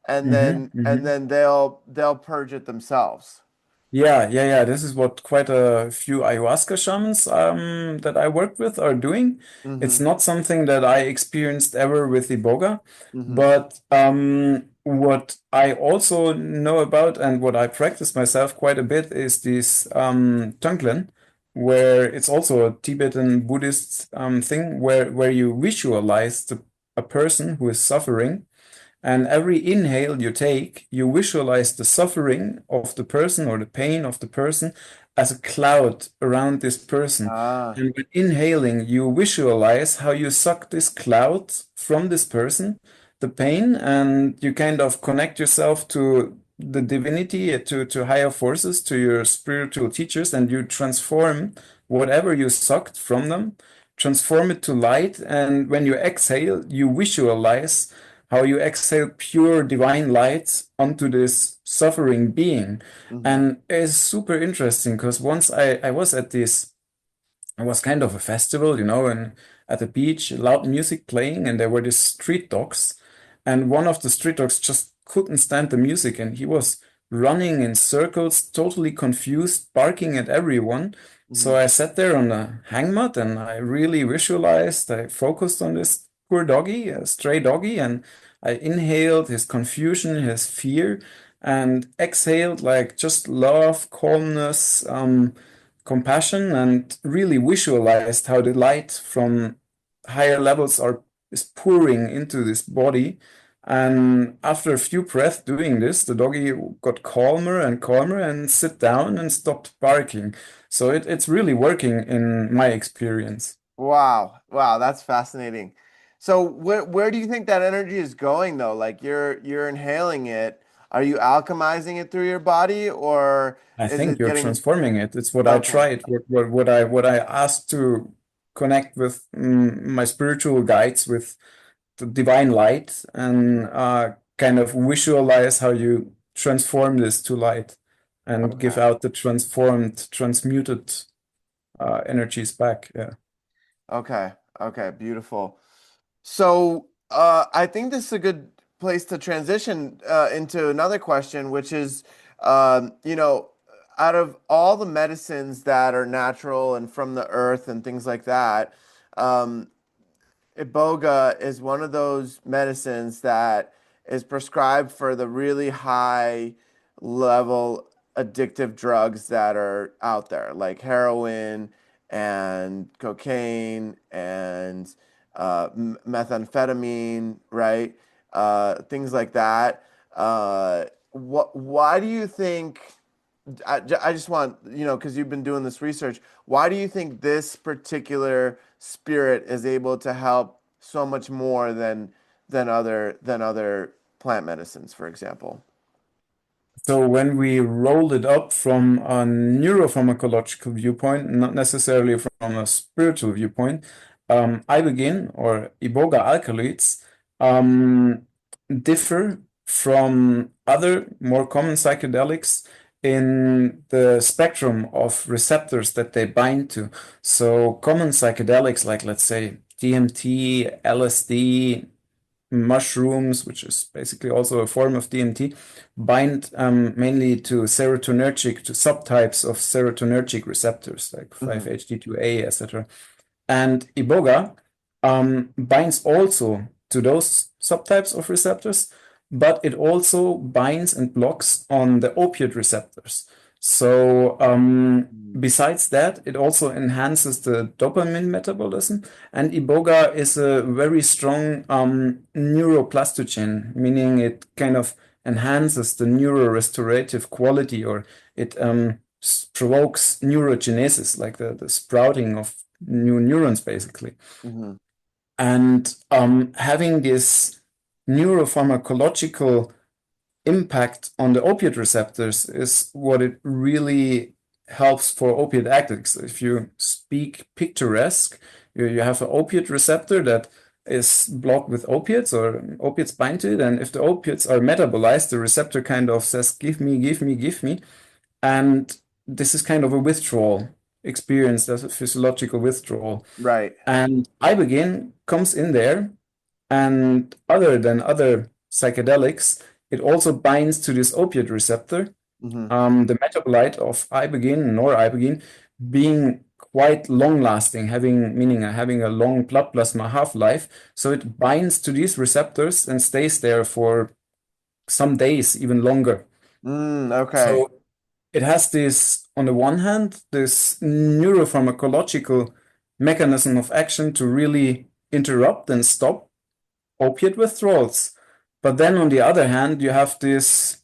and Hmm. then and Hmm. then they'll purge it themselves. Yeah, yeah, yeah. This is what quite a few ayahuasca shamans that I work with are doing. It's Mm-hmm. not something that I experienced ever with Iboga, Mm-hmm. but what I also know about and what I practice myself quite a bit is this Tonglen, where it's also a Tibetan Buddhist thing where you visualize a person who is suffering, and every inhale you take, you visualize the suffering of the person or the pain of the person as a cloud around this person. Ah. And when inhaling, you visualize how you suck this cloud from this person, the pain, and you kind of connect yourself to the divinity, to higher forces, to your spiritual teachers, and you transform whatever you sucked from them, transform it to light, and when you exhale, you visualize how you exhale pure divine light onto this suffering being. Hmm. And it's super interesting because once I was at this, it was kind of a festival, and at the beach, loud music playing, and there were these street dogs, and one of the street dogs just couldn't stand the music, and he was running in circles, totally confused, barking at everyone. So Hmm. I sat there on the hangmat and I really visualized, I focused on this poor doggy, a stray doggy, and I inhaled his confusion, his fear, and exhaled like just love, calmness, compassion, and really visualized how the light from higher levels is pouring into this body. And after a few breaths doing this, the doggy got calmer and calmer and sit down and stopped barking. So it's really working in my experience. Wow. Wow, that's fascinating. So where do you think that energy is going though? Like you're inhaling it. Are you alchemizing it through your body or I is think it you're getting transforming it. It's what I okay. tried, what I asked to connect with my spiritual guides with the divine light and kind of visualize how you transform this to light and give Okay. out the transformed, transmuted energies back. Yeah. Okay. Okay, beautiful. So, I think this is a good place to transition into another question, which is, out of all the medicines that are natural and from the earth and things like that, um, Iboga is one of those medicines that is prescribed for the really high level addictive drugs that are out there, like heroin and cocaine and methamphetamine, right? Things like that. Why do you think? I just want, because you've been doing this research, why do you think this particular spirit is able to help so much more than other plant medicines, for example? So when we rolled it up from a neuropharmacological viewpoint, not necessarily from a spiritual viewpoint, Ibogaine or Iboga alkaloids um, differ from other more common psychedelics in the spectrum of receptors that they bind to. So common psychedelics like, let's say, DMT, LSD, mushrooms, which is basically also a form of DMT, bind mainly to serotonergic, to subtypes of serotonergic receptors like Hmm. 5-HT2A, etc. And Iboga binds also to those subtypes of receptors, but it also binds and blocks on the opiate receptors. So, besides that, it also enhances the dopamine metabolism. And Iboga is a very strong neuroplastogen, meaning it kind of enhances the neurorestorative quality, or it provokes neurogenesis, like the sprouting of new neurons, basically. Hmm. And having this neuropharmacological impact on the opiate receptors is what it really helps for opiate addicts. If you speak picturesque, you have an opiate receptor that is blocked with opiates or opiates bind to it. And if the opiates are metabolized, the receptor kind of says, give me, give me, give me. And this is kind of a withdrawal experience. That's a physiological withdrawal. Right. And Ibogaine comes in there, and other than other psychedelics, it also binds to this opiate receptor. Hmm. The metabolite of Ibogaine, noribogaine, being quite long lasting, having a long blood plasma half-life. So it binds to these receptors and stays there for some days, even longer. Okay. So it has this, on the one hand, this neuropharmacological mechanism of action to really interrupt and stop opiate withdrawals. But then on the other hand, you have this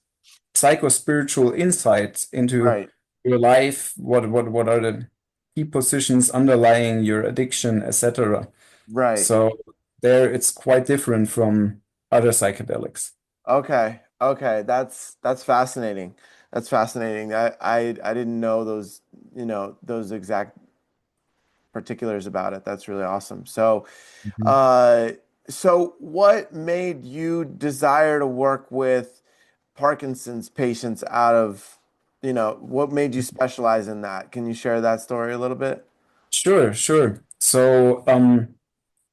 psycho-spiritual insight into Right. your life, what are the key positions underlying your addiction, etc. Right. So there it's quite different from other psychedelics. Okay. Okay. That's fascinating. That's fascinating. I didn't know those exact particulars about it. That's really awesome. So, Mhm. uh, so what made you desire to work with Parkinson's patients out of, what made you specialize in that? Can you share that story a little bit? Sure, sure. So,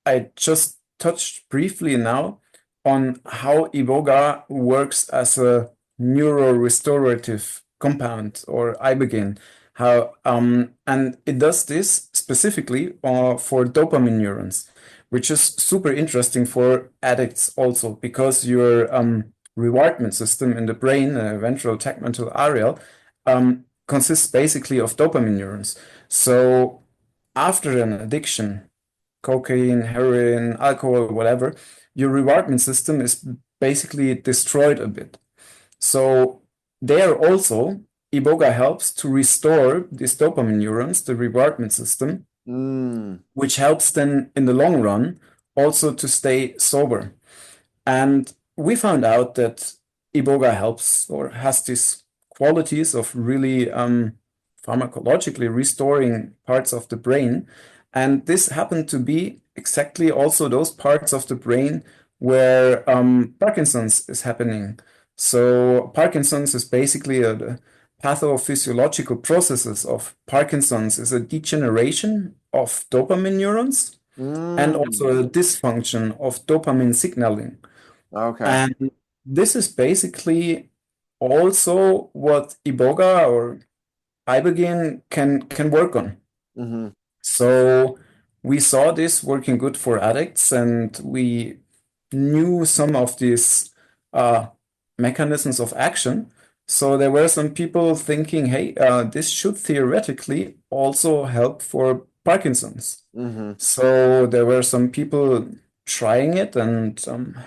I just touched briefly now on how Iboga works as a neurorestorative compound or Ibogaine. How and it does this specifically for dopamine neurons, which is super interesting for addicts also because your rewardment system in the brain, ventral tegmental area, consists basically of dopamine neurons. So after an addiction, cocaine, heroin, alcohol, whatever, your rewardment system is basically destroyed a bit. So there also, Iboga helps to restore these dopamine neurons, the rewardment system, Mm, which helps then in the long run also to stay sober. And we found out that Iboga helps or has these qualities of really pharmacologically restoring parts of the brain. And this happened to be exactly also those parts of the brain where Parkinson's is happening. So Parkinson's is basically the pathophysiological processes of Parkinson's is a degeneration of dopamine neurons and mm, also a dysfunction of dopamine signaling. okay. And this is basically also what Iboga or Ibogaine can work on. Hmm. So we saw this working good for addicts, and we knew some of these uh, mechanisms of action. So there were some people thinking, hey, this should theoretically also help for Parkinson's. Hmm. So there were some people trying it and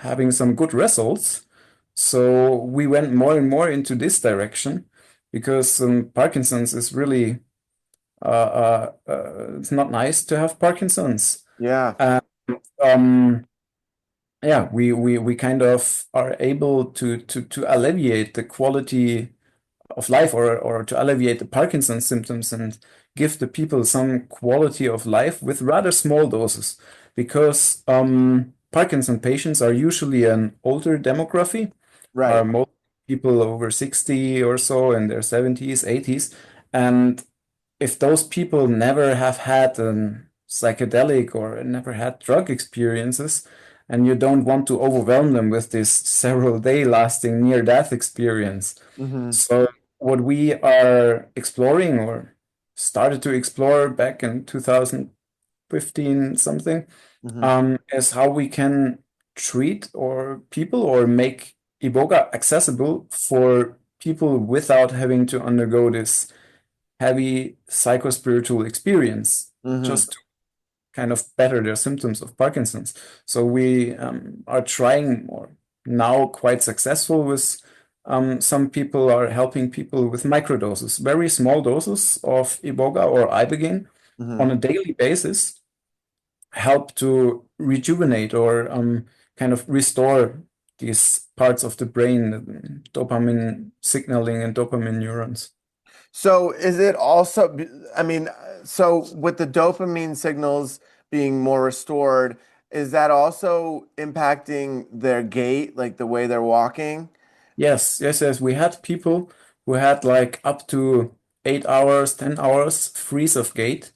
having some good results. So we went more and more into this direction because Parkinson's is really it's not nice to have Parkinson's. Yeah. And um, yeah, we kind of are able to alleviate the quality of life or to alleviate the Parkinson's symptoms and give the people some quality of life with rather small doses because Parkinson patients are usually an older demography, are Right. most people over 60 or so in their 70s, 80s. And if those people never have had a psychedelic or never had drug experiences, and you don't want to overwhelm them with this several day lasting near death experience. Hmm. So, what we are exploring or started to explore back in 2015 something Hmm. is how we can treat or people or make Iboga accessible for people without having to undergo this heavy psychospiritual experience Hmm. just to kind of better their symptoms of Parkinson's. So we are trying or now quite successful with some people are helping people with microdoses, very small doses of Iboga or Ibogaine Hmm. on a daily basis help to rejuvenate or kind of restore these parts of the brain, dopamine signaling and dopamine neurons. So is it also, I mean, so with the dopamine signals being more restored, is that also impacting their gait, like the way they're walking? Yes, yes, yes. We had people who had like up to 8 hours, 10 hours freeze of gait,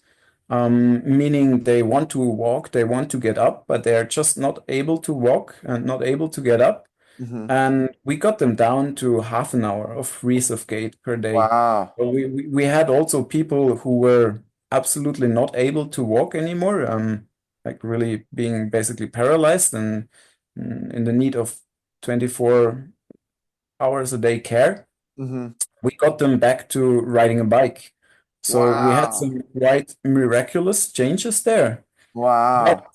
meaning they want to walk, they want to get up, but they're just not able to walk and not able to get up. Hmm. And we got them down to half an hour of freeze of gait per day. Wow. But we had also people who were absolutely not able to walk anymore, like really being basically paralyzed and in the need of 24 hours a day care. Hmm. We got them back to riding a bike. So we had Wow. some quite miraculous changes there. But Wow.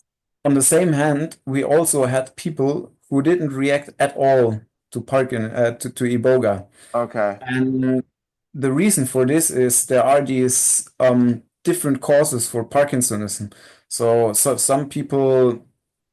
on the same hand, we also had people who didn't react at all to to Iboga. Okay. And the reason for this is there are these different causes for Parkinsonism. So some people,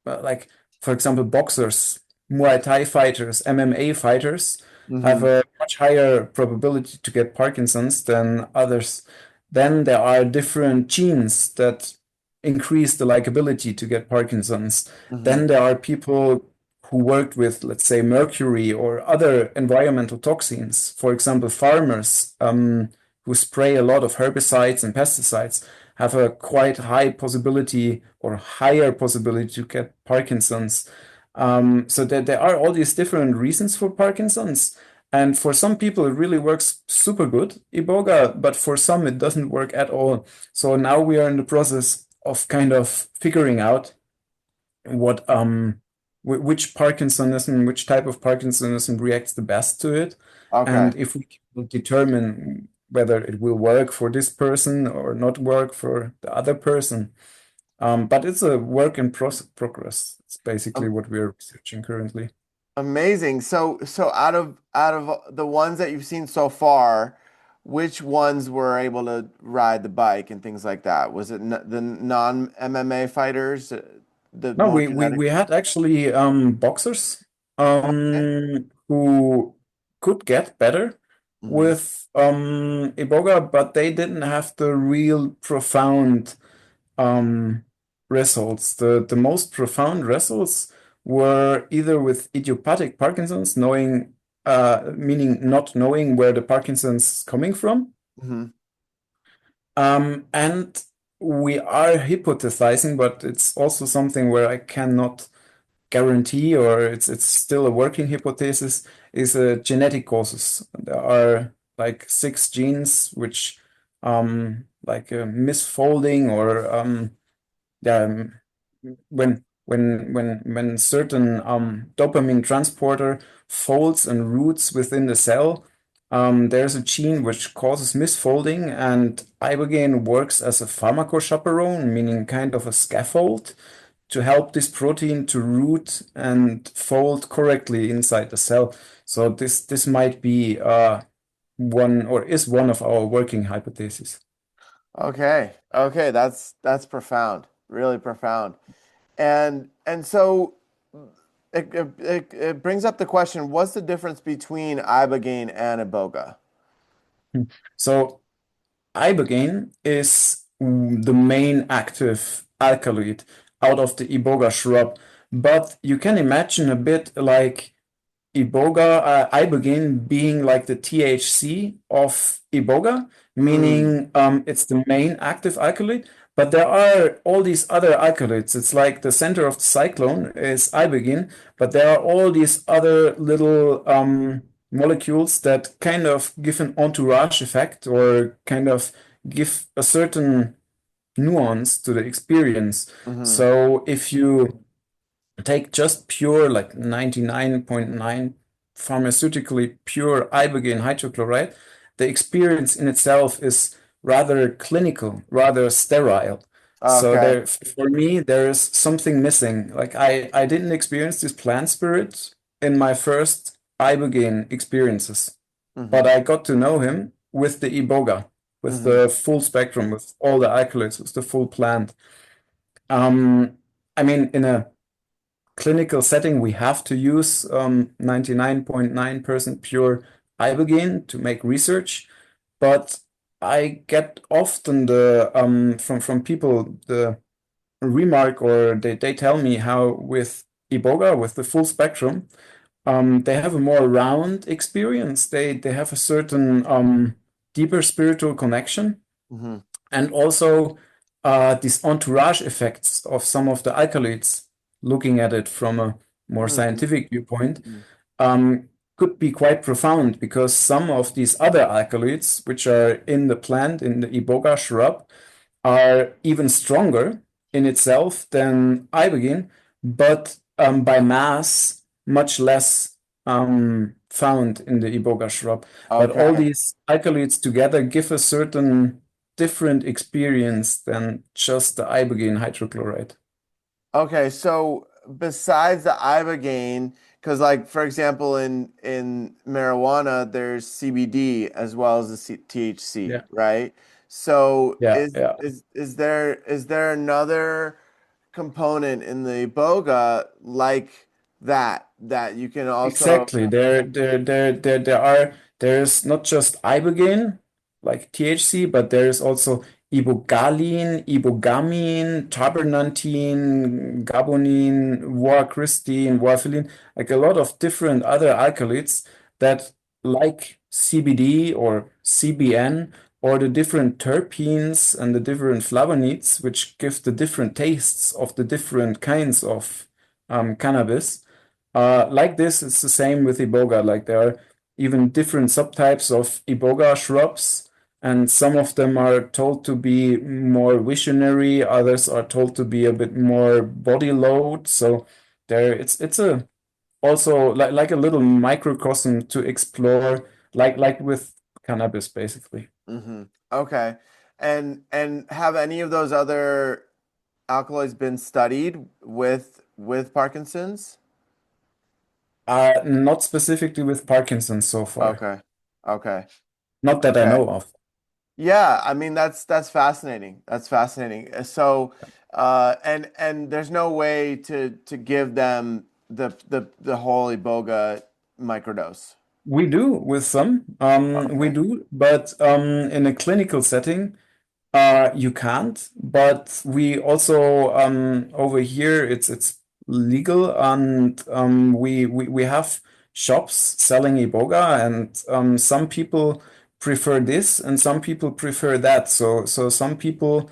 like for example, boxers, Muay Thai fighters, MMA fighters, have Hmm. a much higher probability to get Parkinson's than others. Then there are different genes that increase the likability to get Parkinson's. Hmm. Then there are people who worked with, let's say, mercury or other environmental toxins. For example, farmers who spray a lot of herbicides and pesticides have a quite high possibility or higher possibility to get Parkinson's. So there are all these different reasons for Parkinson's. And for some people, it really works super good, Iboga, but for some, it doesn't work at all. So now we are in the process of kind of figuring out what which Parkinsonism, which type of Parkinsonism reacts the best to it, Okay. and if we can determine whether it will work for this person or not work for the other person. But it's a work in progress. It's basically Um, what we're researching currently. Amazing. So out of the ones that you've seen so far, which ones were able to ride the bike and things like that? Was it n the non-MMA fighters, the No, more we genetic? had actually boxers who could get better Hmm. with Iboga, but they didn't have the real profound um, results. The most profound results were either with idiopathic Parkinson's, knowing meaning not knowing where the Parkinson's is coming from, Hmm. and we are hypothesizing, but it's also something where I cannot guarantee, or it's still a working hypothesis, is genetic causes. There are like six genes which like misfolding or um, when certain dopamine transporter folds and roots within the cell, there's a gene which causes misfolding, and ibogaine works as a pharmacochaperone, meaning kind of a scaffold to help this protein to root and fold correctly inside the cell. So this might be one or is one of our working hypotheses. Okay. Okay, that's profound. Really profound. And so it brings up the question, what's the difference between Ibogaine and Iboga? So Ibogaine is the main active alkaloid out of the Iboga shrub, but you can imagine a bit like Ibogaine being like the THC of Iboga, Mm, meaning it's the main active alkaloid, but there are all these other alkaloids. It's like the center of the cyclone is Ibogaine, but there are all these other little molecules that kind of give an entourage effect or kind of give a certain nuance to the experience. hmm. So if you take just pure, like 99.9 pharmaceutically pure ibogaine hydrochloride, the experience in itself is rather clinical, rather sterile. So Okay. for me, there is something missing. Like I didn't experience this plant spirit in my first ibogaine experiences, but Hmm. I got to know him with the iboga, with Hmm. the full spectrum, with all the alkaloids, with the full plant. Um, I mean, in a clinical setting, we have to use 99.9% pure ibogaine to make research. But I get often the from people the remark, or they tell me how with Iboga, with the full spectrum, they have a more round experience. They have a certain deeper spiritual connection, Hmm. and also these entourage effects of some of the alkaloids, looking at it from a more Hmm. scientific viewpoint, Hmm. um, could be quite profound, because some of these other alkaloids, which are in the plant, in the Iboga shrub, are even stronger in itself than ibogaine, but by mass, much less found in the Iboga shrub. But all Okay. these alkaloids together give a certain different experience than just the ibogaine hydrochloride. Okay, so besides the Ibogaine, because like for example in marijuana there's CBD as well as the THC, Yeah, right? So yeah, is yeah. is is there is there another component in the Iboga like that you can also. Exactly. There's not just ibogaine like THC, but there is also Ibogaline, Ibogamine, Tabernantine, Gabonine, Voacrystine, Warfarin, like a lot of different other alkaloids that, like CBD or CBN, or the different terpenes and the different flavonoids, which give the different tastes of the different kinds of cannabis. Like this, it's the same with Iboga. Like there are even different subtypes of Iboga shrubs, and some of them are told to be more visionary, others are told to be a bit more body load. So there, it's a also like a little microcosm to explore, like with cannabis, basically. Hmm. Okay. And have any of those other alkaloids been studied with Parkinson's? Not specifically with Parkinson's so far, Okay. Okay. not that I Okay. know of. Yeah, I mean that's fascinating. That's fascinating. So, and there's no way to give them the whole Iboga microdose. We do with some, we Okay. do, but in a clinical setting. You can't, but we also over here it's legal, and we have shops selling Iboga, and some people prefer this and some people prefer that. So some people,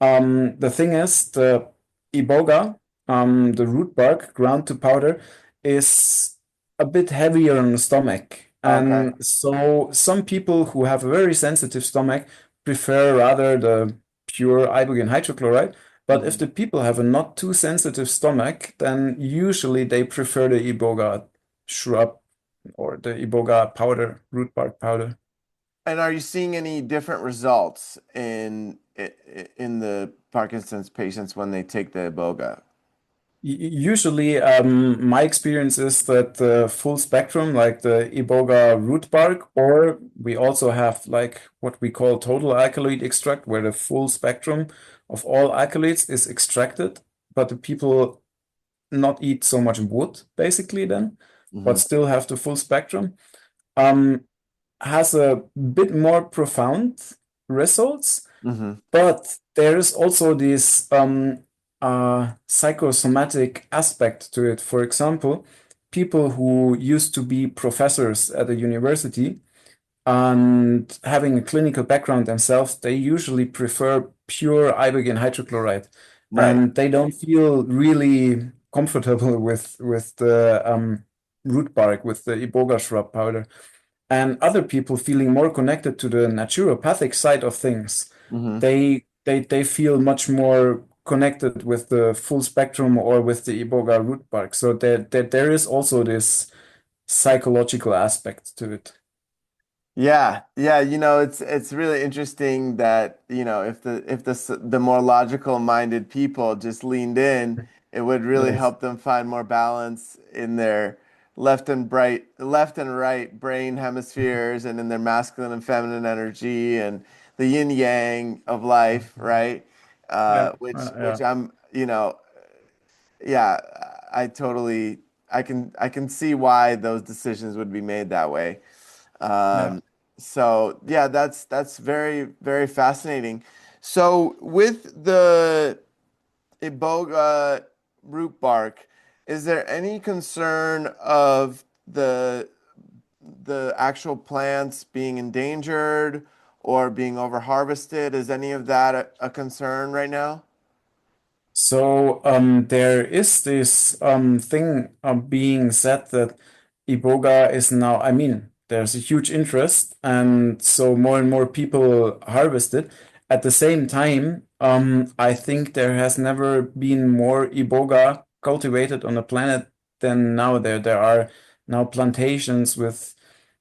the thing is, the Iboga, the root bark ground to powder, is a bit heavier on the stomach. Okay. And so some people who have a very sensitive stomach prefer rather the pure ibogaine hydrochloride. But if Hmm. the people have a not too sensitive stomach, then usually they prefer the Iboga shrub or the Iboga powder, root bark powder. And are you seeing any different results in the Parkinson's patients when they take the Iboga? Usually, my experience is that the full spectrum, like the Iboga root bark, or we also have like what we call total alkaloid extract, where the full spectrum of all alkaloids is extracted, but the people not eat so much wood, basically, then, but Hmm. still have the full spectrum, um, has a bit more profound results. Hmm. But there is also this psychosomatic aspect to it. For example, people who used to be professors at a university and having a clinical background themselves, they usually prefer pure ibogaine hydrochloride, Right. and they don't feel really comfortable with the root bark, with the iboga shrub powder. And other people feeling more connected to the naturopathic side of things, Hmm. they feel much more connected with the full spectrum or with the iboga root bark. So there is also this psychological aspect to it. Yeah, yeah, it's really interesting that, if the more logical minded people just leaned in, it would really Yes. help them find more balance in their left and right brain hemispheres and in their masculine and feminine energy and the yin yang of life, right? Yeah, Which yeah, yeah, I totally I can see why those decisions would be made that way. yeah. Um, so yeah, that's very, very fascinating. So with the Iboga root bark, is there any concern of the actual plants being endangered or being over harvested? Is any of that a concern right now? So there is this thing being said that Iboga is now, I mean, there's a huge interest, and so more and more people harvest it. At the same time, I think there has never been more Iboga cultivated on the planet than now. There are now plantations with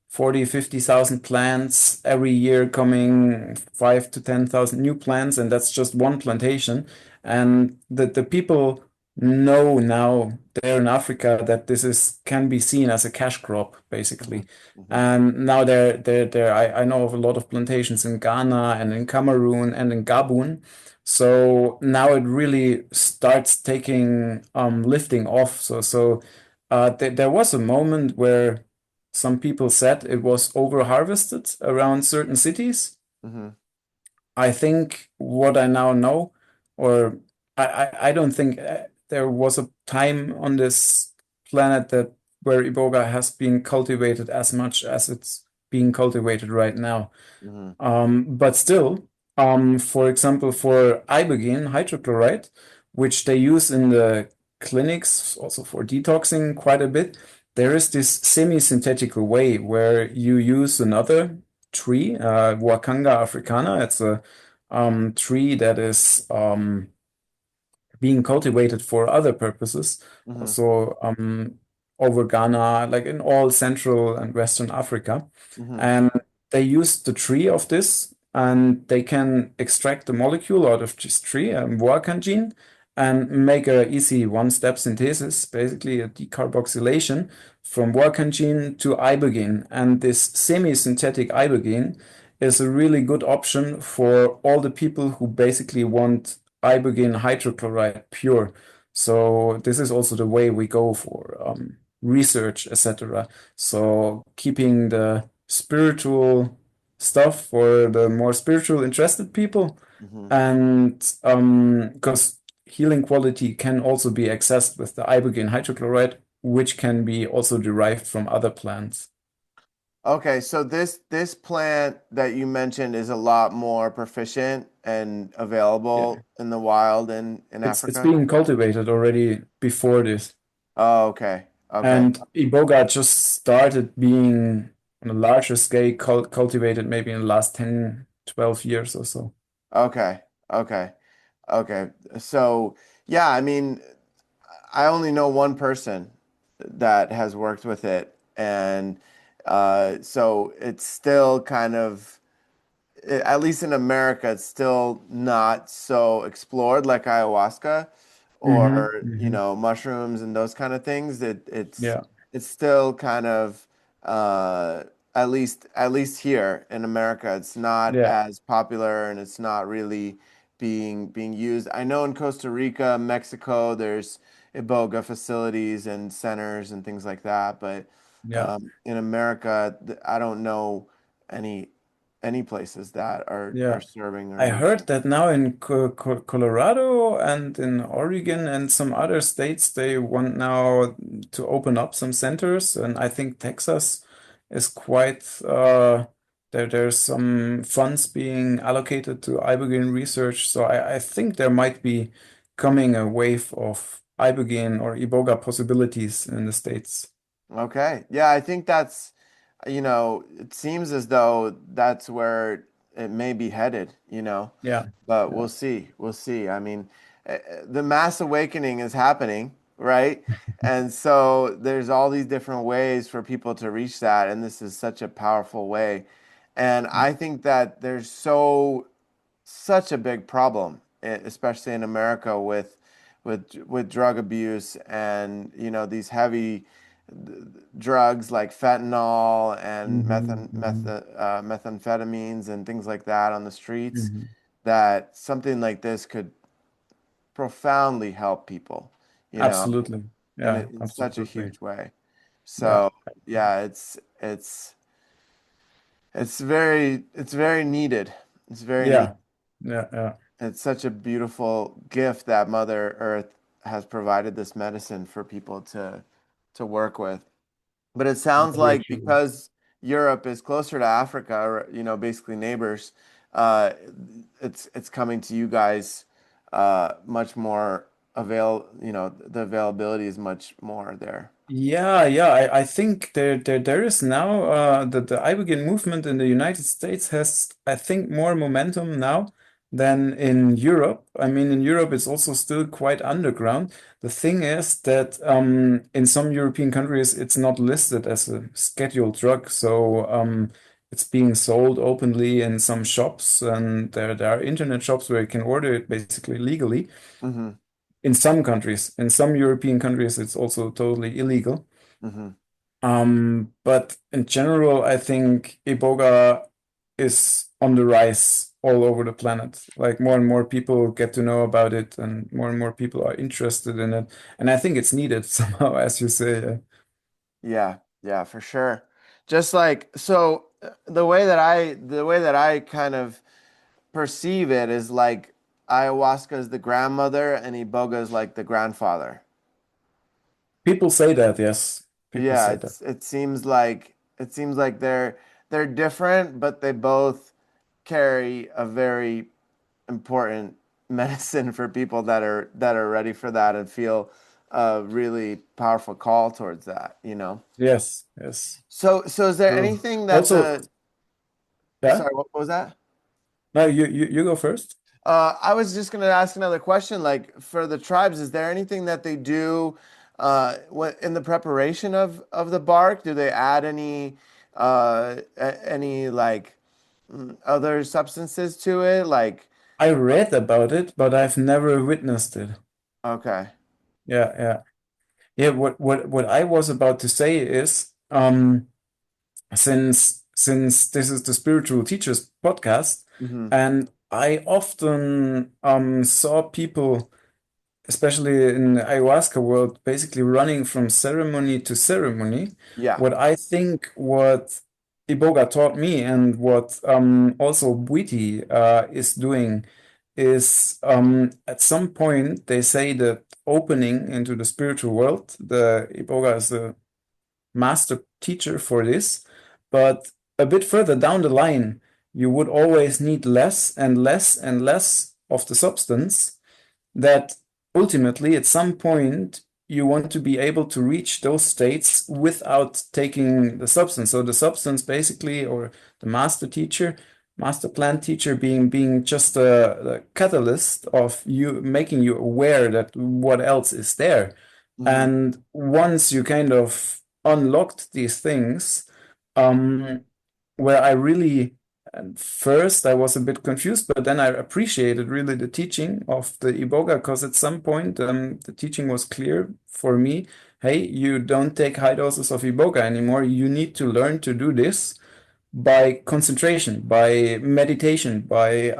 40, 50,000 plants every year coming, 5 to 10,000 new plants, and that's just one plantation. And the people know now there in Africa that this is can be seen as a cash crop, Hmm. basically. Hmm. And now I know of a lot of plantations in Ghana and in Cameroon and in Gabon. So now it really starts taking lifting off. There was a moment where some people said it was over harvested around certain cities. Hmm. I think what I now know, or I don't think there was a time on this planet that where Iboga has been cultivated as much as it's being cultivated right now. Hmm. But still, for example, for Ibogaine hydrochloride, which they use in the clinics also for detoxing quite a bit, there is this semi-synthetical way where you use another tree, Wakanga africana. It's a tree that is being cultivated for other purposes. Hmm. Also, over Ghana, like in all Central and Western Africa. Hmm. And they use the tree of this and they can extract the molecule out of this tree, Boacan gene, and make a easy one-step synthesis, basically a decarboxylation from Boacan gene to ibogaine. And this semi-synthetic ibogaine is a really good option for all the people who basically want ibogaine hydrochloride pure. So this is also the way we go for research, etc. So keeping the spiritual stuff for the more spiritual interested people, Hmm. and because healing quality can also be accessed with the ibogaine hydrochloride, which can be also derived from other plants. Okay, so this plant that you mentioned is a lot more proficient and Yeah, available in the wild in it's Africa. being cultivated already before this. Oh, okay. Okay. And Iboga just started being on a larger scale cultivated maybe in the last 10, 12 years or so. Okay. Okay. Okay. So, yeah, I mean, I only know one person that has worked with it, and so it's still kind of, at least in America, it's still not so explored like ayahuasca Hmm. or, Hmm. mushrooms and those kind of things. Yeah, It's still kind of uh, at least here in America, it's not yeah, as popular and it's not really being used. I know in Costa Rica, Mexico, there's Iboga facilities and centers and things like that, but yeah. in America, I don't know any any places that are Yeah. serving or I anything. heard that now in Colorado and in Oregon and some other states, they want now to open up some centers. And I think Texas is quite, there's some funds being allocated to ibogaine research. So I think there might be coming a wave of ibogaine or iboga possibilities in the states. Okay. Yeah, I think it seems as though that's where it may be headed, Yeah. but we'll Yeah. see. We'll see. I mean, the mass awakening is happening, right? And so there's all these different ways for people to reach that, and this is such a powerful way. And I think that there's such a big problem, especially in America with drug abuse and these heavy drugs like fentanyl and Hmm. Hmm. methamphetamines and things like that on the streets, Hmm. that something like this could profoundly help people, you know, Absolutely. in, Yeah, in such a absolutely. huge way. Yeah. So yeah, it's very needed. It's very needed. Yeah. Yeah. Yeah. It's such a beautiful gift that Mother Earth has provided this medicine for people to work with. But it sounds Very like true. because Europe is closer to Africa, or basically neighbors, uh, it's coming to you guys much more the availability is much more there. Yeah, yeah. I think there is now the Ibogaine movement in the United States has, I think, more momentum now than in Europe. I mean, in Europe it's also still quite underground. The thing is that in some European countries it's not listed as a scheduled drug, so it's being sold openly in some shops, and there are internet shops where you can order it basically legally. Hmm. In some countries, in some European countries, it's also totally illegal. Hmm. But in general, I think Iboga is on the rise all over the planet. Like more and more people get to know about it, and more people are interested in it. And I think it's needed somehow, as you say. Yeah, yeah, for sure. Just like so, the way that I kind of perceive it is like ayahuasca is the grandmother and Iboga is like the grandfather. People say that, yes. People Yeah, say that. it seems like they're different, but they both carry a very important medicine for people that are ready for that and feel a really powerful call towards that, you know? Yes, yes. So is there True. anything that Also, the yeah. sorry, what was that? No, you go first. I was just going to ask another question. Like for the tribes, is there anything that they do in the preparation of the bark? Do they add any like other substances to it? Like, I read about it, but I've never witnessed it. okay. Yeah, yeah. Yeah, what I was about to say is, since this is the Spiritual Teachers podcast, Hmm. and I often saw people, especially in the ayahuasca world, basically running from ceremony to ceremony. Yeah. What Iboga taught me and what also Bwiti is doing is at some point they say that opening into the spiritual world, the Iboga is the master teacher for this, but a bit further down the line, you would always need less and less and less of the substance that ultimately at some point you want to be able to reach those states without taking the substance. So the substance basically, or the master teacher, master plan teacher being just the catalyst of you making you aware that what else is there. Hmm. And once you kind of unlocked these things, um, where I really and first, I was a bit confused, but then I appreciated really the teaching of the Iboga because at some point the teaching was clear for me. Hey, you don't take high doses of Iboga anymore. You need to learn to do this by concentration, by meditation, by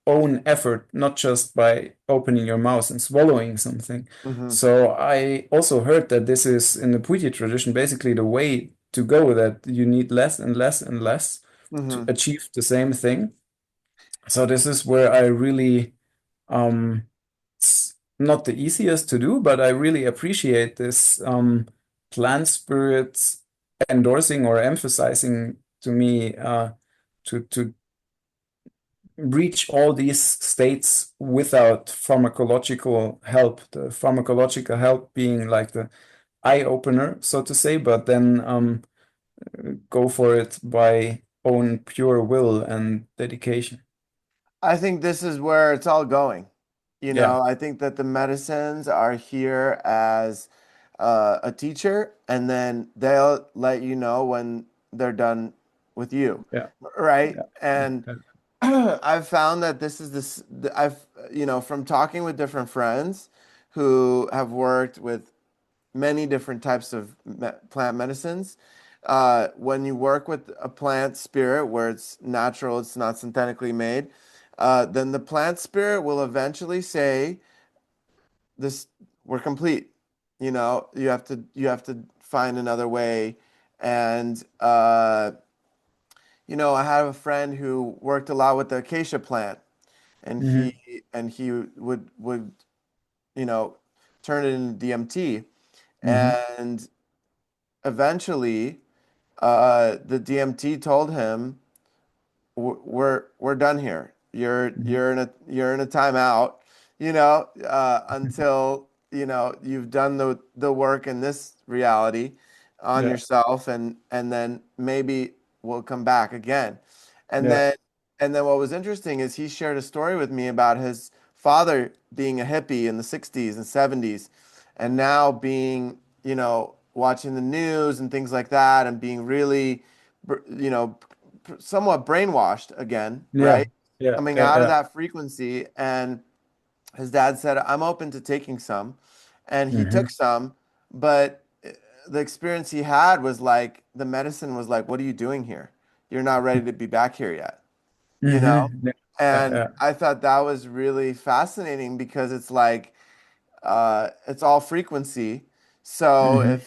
own effort, not just by opening your mouth and swallowing something. Hmm. So I also heard that this is in the Puiti tradition basically the way to go, that you need less and less and less to Hmm. achieve the same thing. So this is where I really it's not the easiest to do, but I really appreciate this plant spirits endorsing or emphasizing to me to reach all these states without pharmacological help. The pharmacological help being like the eye opener, so to say, but then go for it by own pure will and dedication. I think this is where it's all going. Yeah, I think that the medicines are here as a teacher, and then they'll let you know when they're done with you, yeah, right? yeah, And yeah. I've found that I've, from talking with different friends who have worked with many different types of plant medicines. When you work with a plant spirit where it's natural, it's not synthetically made, then the plant spirit will eventually say, "This, we're complete." You have to find another way. And I have a friend who worked a lot with the acacia plant, and he Hmm. and he would you know turn it into DMT, Hmm. and eventually, the DMT told him, we're done here. Hmm. You're in a timeout, until you've done the work in this reality on Yeah, yourself, and then maybe we'll come back again. And yeah. then and then what was interesting is he shared a story with me about his father being a hippie in the 60s and 70s, and now being, watching the news and things like that, and being really, you know, somewhat brainwashed again, Yeah, right? yeah, Coming yeah, out of yeah. that frequency. And his dad said, I'm open to taking some. And he Hmm. took some, but the experience he had was like the medicine was like, what are you doing here? You're not ready to be back here yet, you know? Hmm. Yeah, yeah, And yeah. I thought that was really fascinating because it's like, it's all frequency. So Hmm.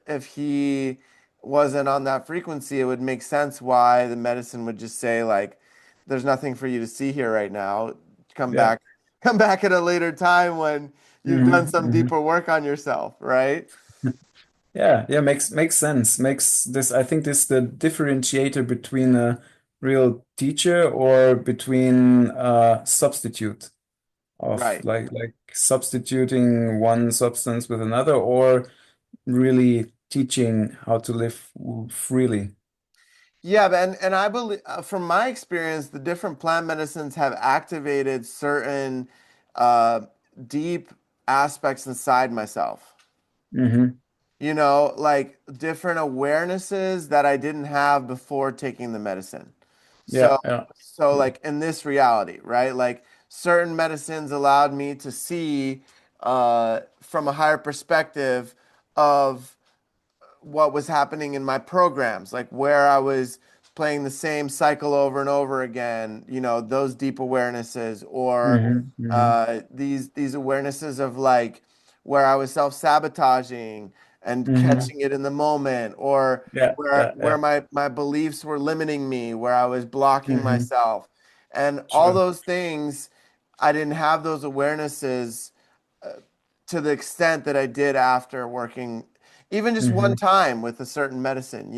if he wasn't on that frequency, it would make sense why the medicine would just say like, there's nothing for you to see here right now. Come Yeah. back, come back at a later time when you've done some Hmm. deeper work on yourself, right? Yeah, yeah, makes sense. Makes this, I think this the differentiator between a real teacher or between a substitute of Right. like substituting one substance with another or really teaching how to live freely. Yeah, and I believe from my experience, the different plant medicines have activated certain uh, deep aspects inside myself. Hmm. Like different awarenesses that I didn't have before taking the medicine. Yeah, So, yeah. so like in this reality, right? Like certain medicines allowed me to see from a higher perspective of what was happening in my programs, like where I was playing the same cycle over and over again, those deep awarenesses, or Hmm. Hmm. these awarenesses of like where I was self-sabotaging and Hmm. catching it in the moment, or Yeah, where yeah, where yeah. my beliefs were limiting me, where I was blocking Hmm. myself. And all Sure. those things, I didn't have those awarenesses to the extent that I did after working even just one Hmm. time with a certain medicine,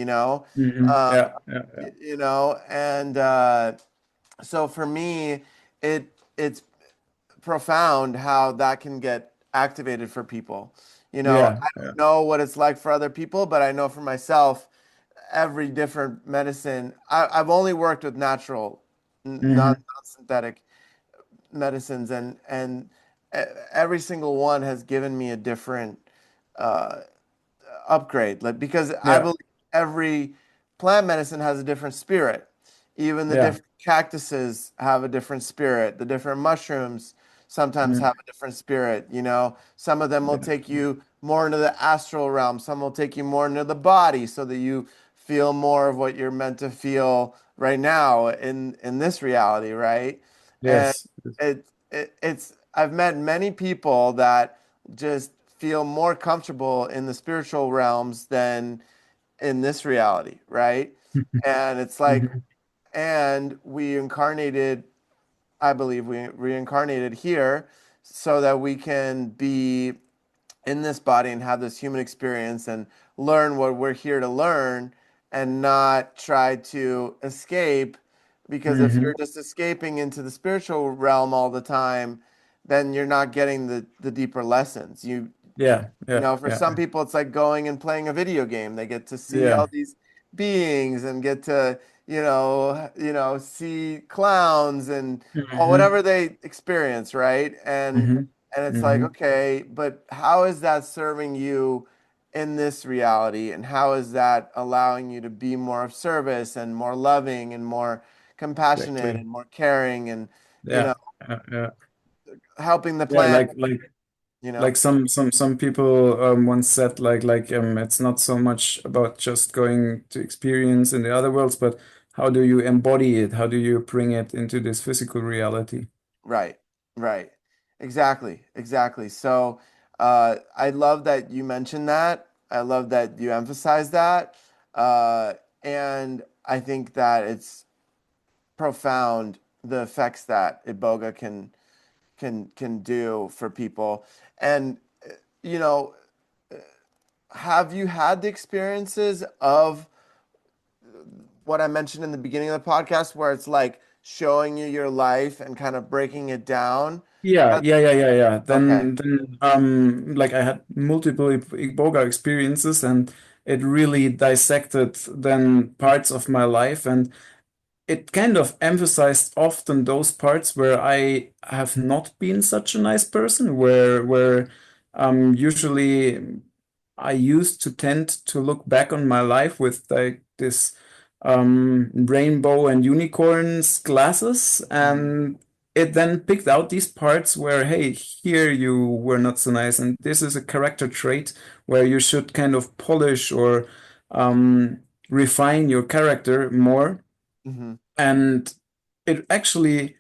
Hmm. um, Yeah, yeah, yeah. and so for me, it's profound how that can get activated for people. Yeah, I yeah. don't know what it's like for other people, but I know for myself, every different medicine. I've only worked with natural, Hmm. non-synthetic medicines, and every single one has given me a different uh, upgrade. Like because I Yeah, believe every plant medicine has a different spirit. Even the yeah. different cactuses have a different spirit. The different mushrooms sometimes Mm. have a different spirit. Some of them will Yeah. take you more into the astral realm. Some will take you more into the body so that you feel more of what you're meant to feel right now in this reality, right? And Yes. it's I've met many people that just feel more comfortable in the spiritual realms than in this reality, right? And it's like, Hmm. and we incarnated, I believe we reincarnated here so that we can be in this body and have this human experience and learn what we're here to learn and not try to escape. Because if Hmm. you're just escaping into the spiritual realm all the time, then you're not getting the deeper lessons. Yeah, yeah, For yeah, some people, it's like going and playing a video game. They get to see yeah. all these beings and get to, see clowns and or Hmm. whatever they experience, right? Hmm. And it's like, Hmm. okay, but how is that serving you in this reality? And how is that allowing you to be more of service and more loving and more compassionate Exactly. and more caring and, you Yeah, know, yeah, yeah. helping the Yeah, planet, you like know? some people once said it's not so much about just going to experience in the other worlds, but how do you embody it? How do you bring it into this physical reality? Right, right. Exactly, exactly. So I love that you mentioned that. I love that you emphasize that. Uh, and I think that it's profound the effects that Iboga can do for people. And you know, have you had the experiences of what I mentioned in the beginning of the podcast where it's like showing you your life and kind of breaking it down? Yeah, Has- yeah, yeah, yeah, yeah. Okay. Then like I had multiple Iboga experiences, and it really dissected then parts of my life, and it kind of emphasized often those parts where I have not been such a nice person, where usually I used to tend to look back on my life with like this rainbow and unicorns glasses, Mhm. and it then picked out these parts where, hey, here you were not so nice, and this is a character trait where you should kind of polish or um, refine your character more. Mhm. And it actually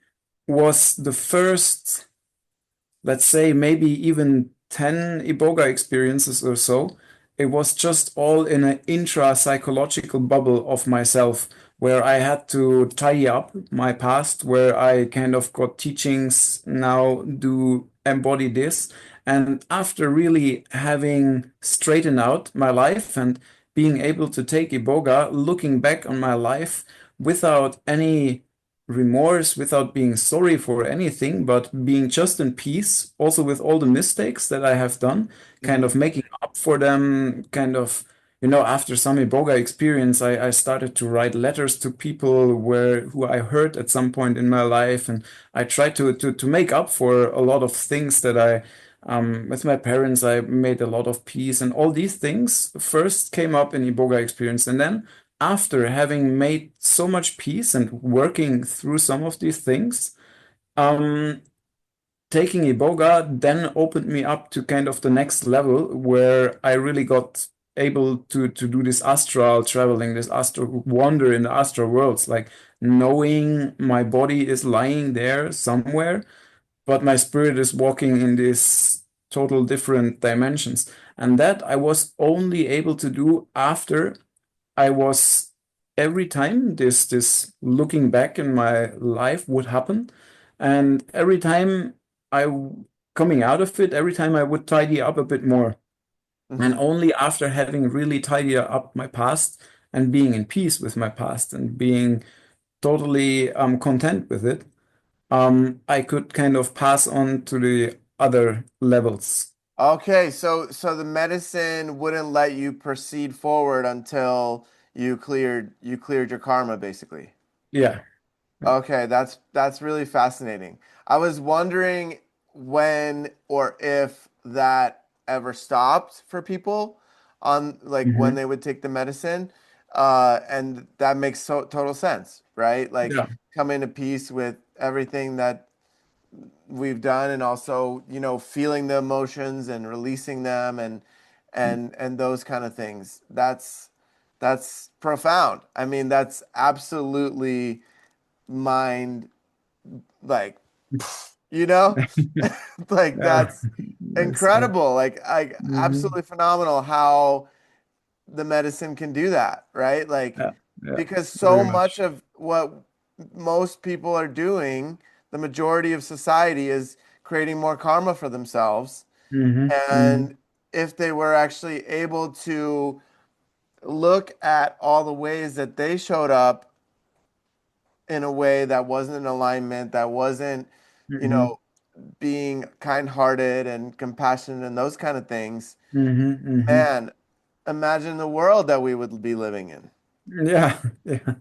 was the first, let's say, maybe even 10 Iboga experiences or so. It was just all in an intra psychological bubble of myself where I had to tidy up my past, where I kind of got teachings now do embody this. And after really having straightened out my life and being able to take Iboga, looking back on my life without any remorse, without being sorry for anything, but being just in peace, also with all the mistakes that I have done, kind Hmm. of making up for them, kind of, after some Iboga experience, I started to write letters to people who I hurt at some point in my life, and I tried to make up for a lot of things that with my parents, I made a lot of peace, and all these things first came up in Iboga experience, and then after having made so much peace and working through some of these things, um, taking Iboga then opened me up to kind of the next level where I really got able to do this astral traveling, this astral wander in the astral worlds, like knowing my body is lying there somewhere, but my spirit is walking in these total different dimensions. And that I was only able to do after I was every time this looking back in my life would happen, and every time coming out of it, every time I would tidy up a bit more, and Hmm. only after having really tidied up my past and being in peace with my past and being totally content with it, I could kind of pass on to the other levels. Okay, so the medicine wouldn't let you proceed forward until you cleared your karma, basically. Yeah. Yeah. Okay, that's really fascinating. I was wondering when or if that ever stopped for people on like when Hmm. they would take the medicine. And that makes total sense, right? Like Yeah. coming to peace with everything that we've done and also, feeling the emotions and releasing them and those kind of things. That's profound. I mean, that's absolutely mind like you know like Yeah. that's Yes. Yeah. incredible, like Hmm. absolutely phenomenal how the medicine can do that, right? Like Yeah. Yeah. because so Very much much. of what most people are doing, the majority of society is creating more karma for themselves. Hmm. Hmm. And if they were actually able to look at all the ways that they showed up in a way that wasn't in alignment, that wasn't, you Hmm. know, being kind-hearted and compassionate and those kind of things, Hmm. Hmm. man, imagine the world that we would be living in. Yeah. Yeah.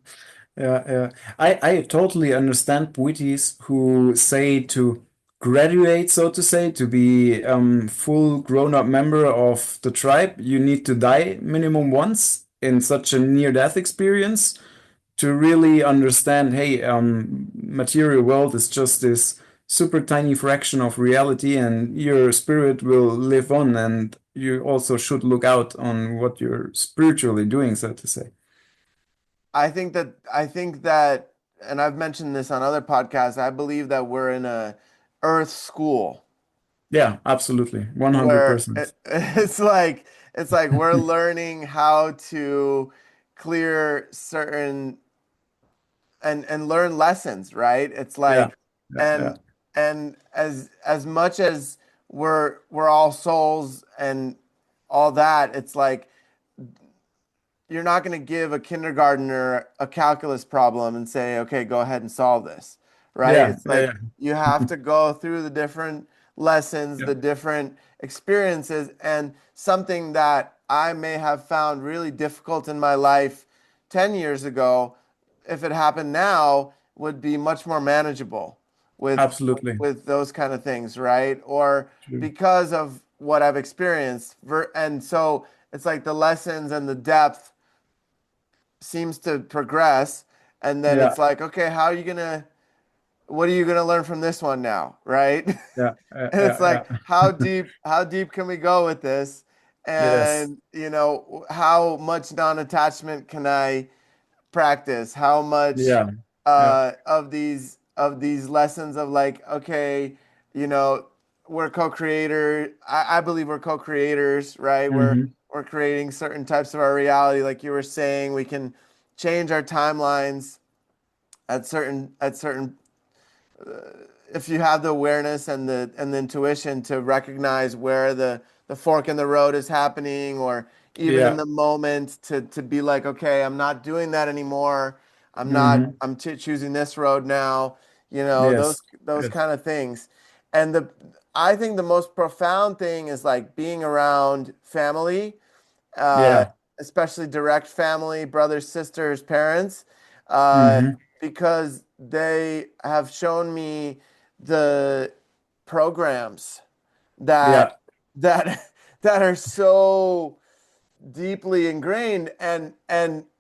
Yeah. Yeah. I totally understand Bhutis who say to graduate, so to say, to be full grown-up member of the tribe, you need to die minimum once in such a near-death experience to really understand, hey, material world is just this super tiny fraction of reality, and your spirit will live on, and you also should look out on what you're spiritually doing, so to say. I think that, and I've mentioned this on other podcasts, I believe that we're in a earth school Yeah, absolutely. where 100%. it's like we're learning how to clear certain and learn lessons, right? It's Yeah. like Yeah. Yeah. and and as much as we're all souls and all that, it's like you're not going to give a kindergartner a calculus problem and say, okay, go ahead and solve this, right? Yeah. It's Yeah. like you have to go through the different lessons, Yeah. the different experiences, and something that I may have found really difficult in my life 10 years ago, if it happened now, would be much more manageable with Absolutely. with those kind of things, right? Or True. because of what I've experienced. And so it's like the lessons and the depth seems to progress, and then Yeah. it's like, okay, what are you gonna learn from this one now, right? Yeah. And it's like, Yeah. how deep can we go with this? Yes. And how much non-attachment can I practice? How much Yeah. Yeah. of these lessons of like, okay, you know, we're co-creator. I believe we're co-creators, right? We're Hmm. we're creating certain types of our reality, like you were saying. We can change our timelines at certain if you have the awareness and the intuition to recognize where the fork in the road is happening, or even in Yeah. the moment to be like, okay, I'm not doing that anymore. I'm not, Hmm. I'm choosing this road now, you know, Yes. those Yes. kind of things. And I think the most profound thing is like being around family, uh, Yeah. especially direct family, brothers, sisters, parents, uh, Hmm. because they have shown me the programs that Yeah. that that are so deeply ingrained, and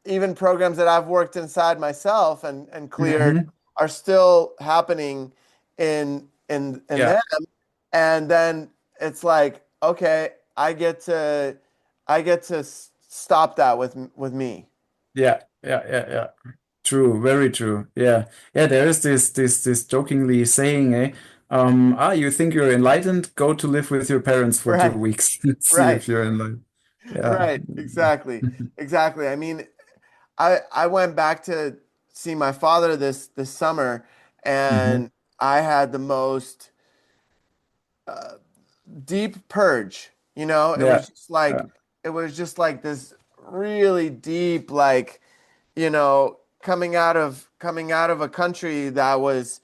even programs that I've worked inside myself and cleared Hmm. are still happening in Yeah. them. And then it's like, okay, I get to stop that with me. Yeah. Yeah. Yeah. Yeah. True, very true. Yeah. Yeah, there is this jokingly saying, you think you're enlightened? Go to live with your parents for two Right, weeks. See right, if you're enlightened. Yeah. right. Exactly, exactly. I mean, I went back to see my father this summer, Hmm. and I had the most deep purge. You know, Yeah. Yeah. it was just like this really deep, like, you know, coming out of a country that was,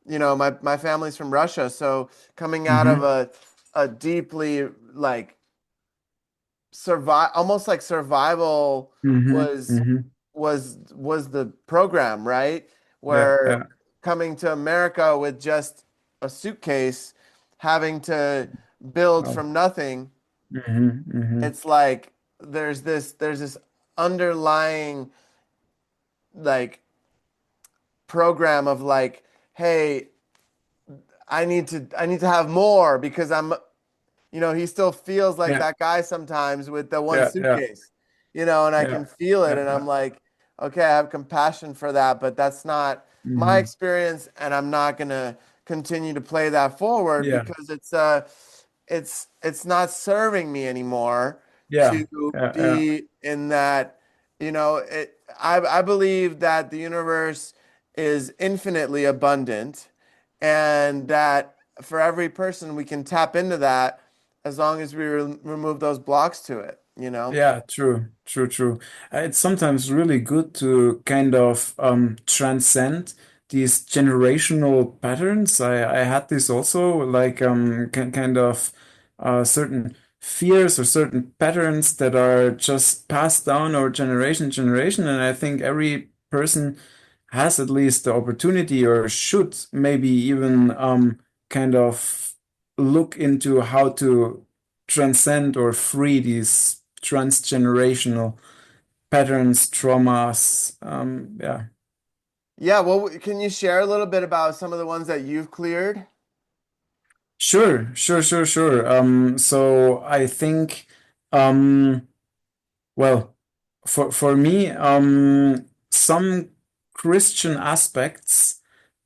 you know, my family's from Russia, so coming out of Hmm. a deeply like survive almost like survival Hmm. was Hmm. was the program, right? Yeah. Where Yeah. coming to America with just a suitcase, having to build Oh. from nothing, Hmm. Hmm. it's like there's this underlying like program of like, hey, I need to have more because he still feels like Yeah. that guy sometimes with the one Yeah. Yeah. suitcase, and I Yeah. can feel it, Yeah. and I'm Yeah. like, okay, I have compassion for that, but that's not my Hmm. experience, and I'm not gonna continue to play that forward Yeah. because it's not serving me anymore Yeah. to Yeah. Yeah. be in that, I believe that the universe is infinitely abundant, and that for every person we can tap into that as long as we remove those blocks to it. Yeah, true, true, true. It's sometimes really good to kind of transcend these generational patterns. I had this also, like kind of certain fears or certain patterns that are just passed down over generation to generation. And I think every person has at least the opportunity or should maybe even kind of look into how to transcend or free these transgenerational patterns, traumas. Yeah. Yeah, well, can you share a little bit about some of the ones that you've cleared? Sure, sure, sure, sure. So I think, um, well, for me, some Christian aspects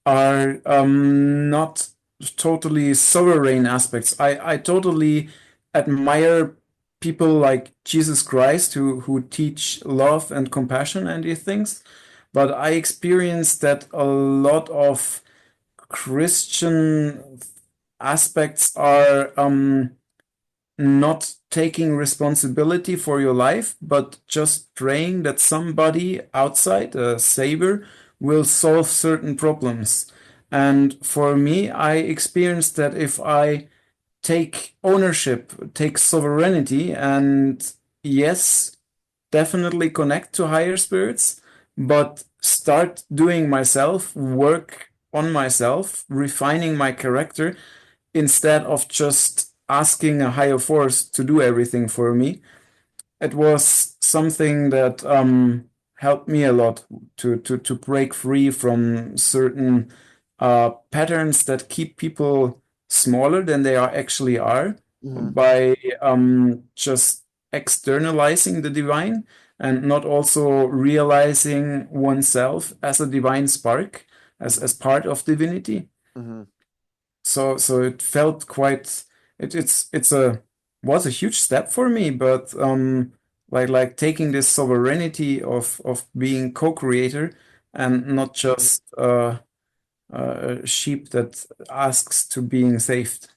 are not totally sovereign aspects. I totally admire people like Jesus Christ who teach love and compassion and these things, but I experience that a lot of Christian aspects are not taking responsibility for your life, but just praying that somebody outside, a savior, will solve certain problems. And for me, I experienced that if I take ownership, take sovereignty, and yes, definitely connect to higher spirits, but start doing myself, work on myself, refining my character, instead of just asking a higher force to do everything for me. It was something that helped me a lot to break free from certain patterns that keep people smaller than they actually are Hmm. by just externalizing the divine and not also realizing oneself as a divine spark, Hmm. as part of divinity. Hmm. So it felt quite it's a was a huge step for me, but like taking this sovereignty of being co-creator and not just a sheep that asks to being saved.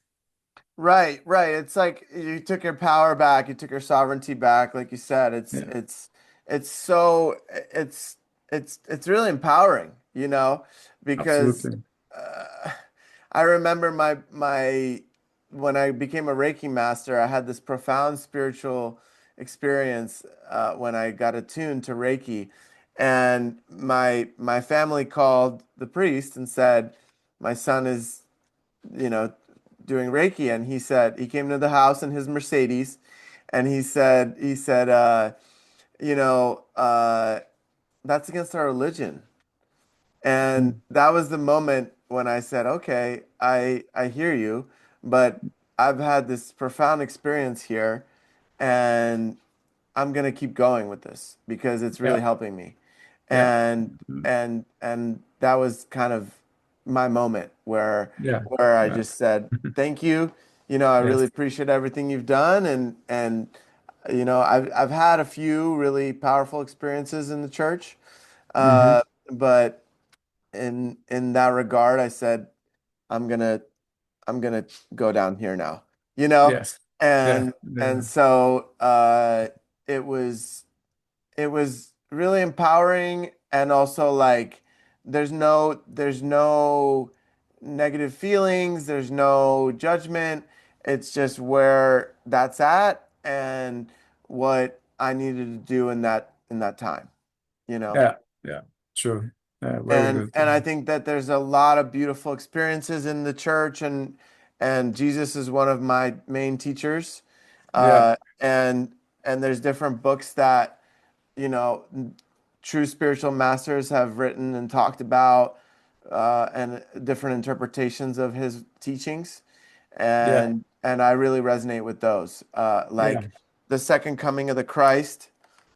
Right, right. It's like you took your power back, you took your sovereignty back, like you said. Yeah, It's so it's really empowering, because absolutely. uh, I remember my when I became a Reiki master, I had this profound spiritual experience when I got attuned to Reiki, and my family called the priest and said, "My son is, you know, doing Reiki," and he said he came to the house in his Mercedes, and he said, you know, that's against our religion. And Mm. that was the moment when I said, okay, I hear you, but I've had this profound experience here, and I'm gonna keep going with this because it's really Yeah, helping me. yeah, And mm, and that was kind of my moment yeah, where I yeah. just said, thank you. I really Yes. appreciate everything you've done, and I've had a few really powerful experiences in the church. Hmm. But in that regard, I said, I'm gonna I'm gonna go down here now, you know? Yes. Yeah. And Yeah. and so it was it was really empowering, and also like there's no negative feelings, there's no judgment. It's just where that's at and what I needed to do in that time, you know? Yeah. Yeah. True. Yeah, very And good. and I think that there's a lot of beautiful experiences in the church, and Jesus is one of my main teachers. Yeah. And there's different books that, you know, true spiritual masters have written and talked about, and different interpretations of his teachings. Yeah. And I really resonate with those. Yeah. Like The Second Coming of the Christ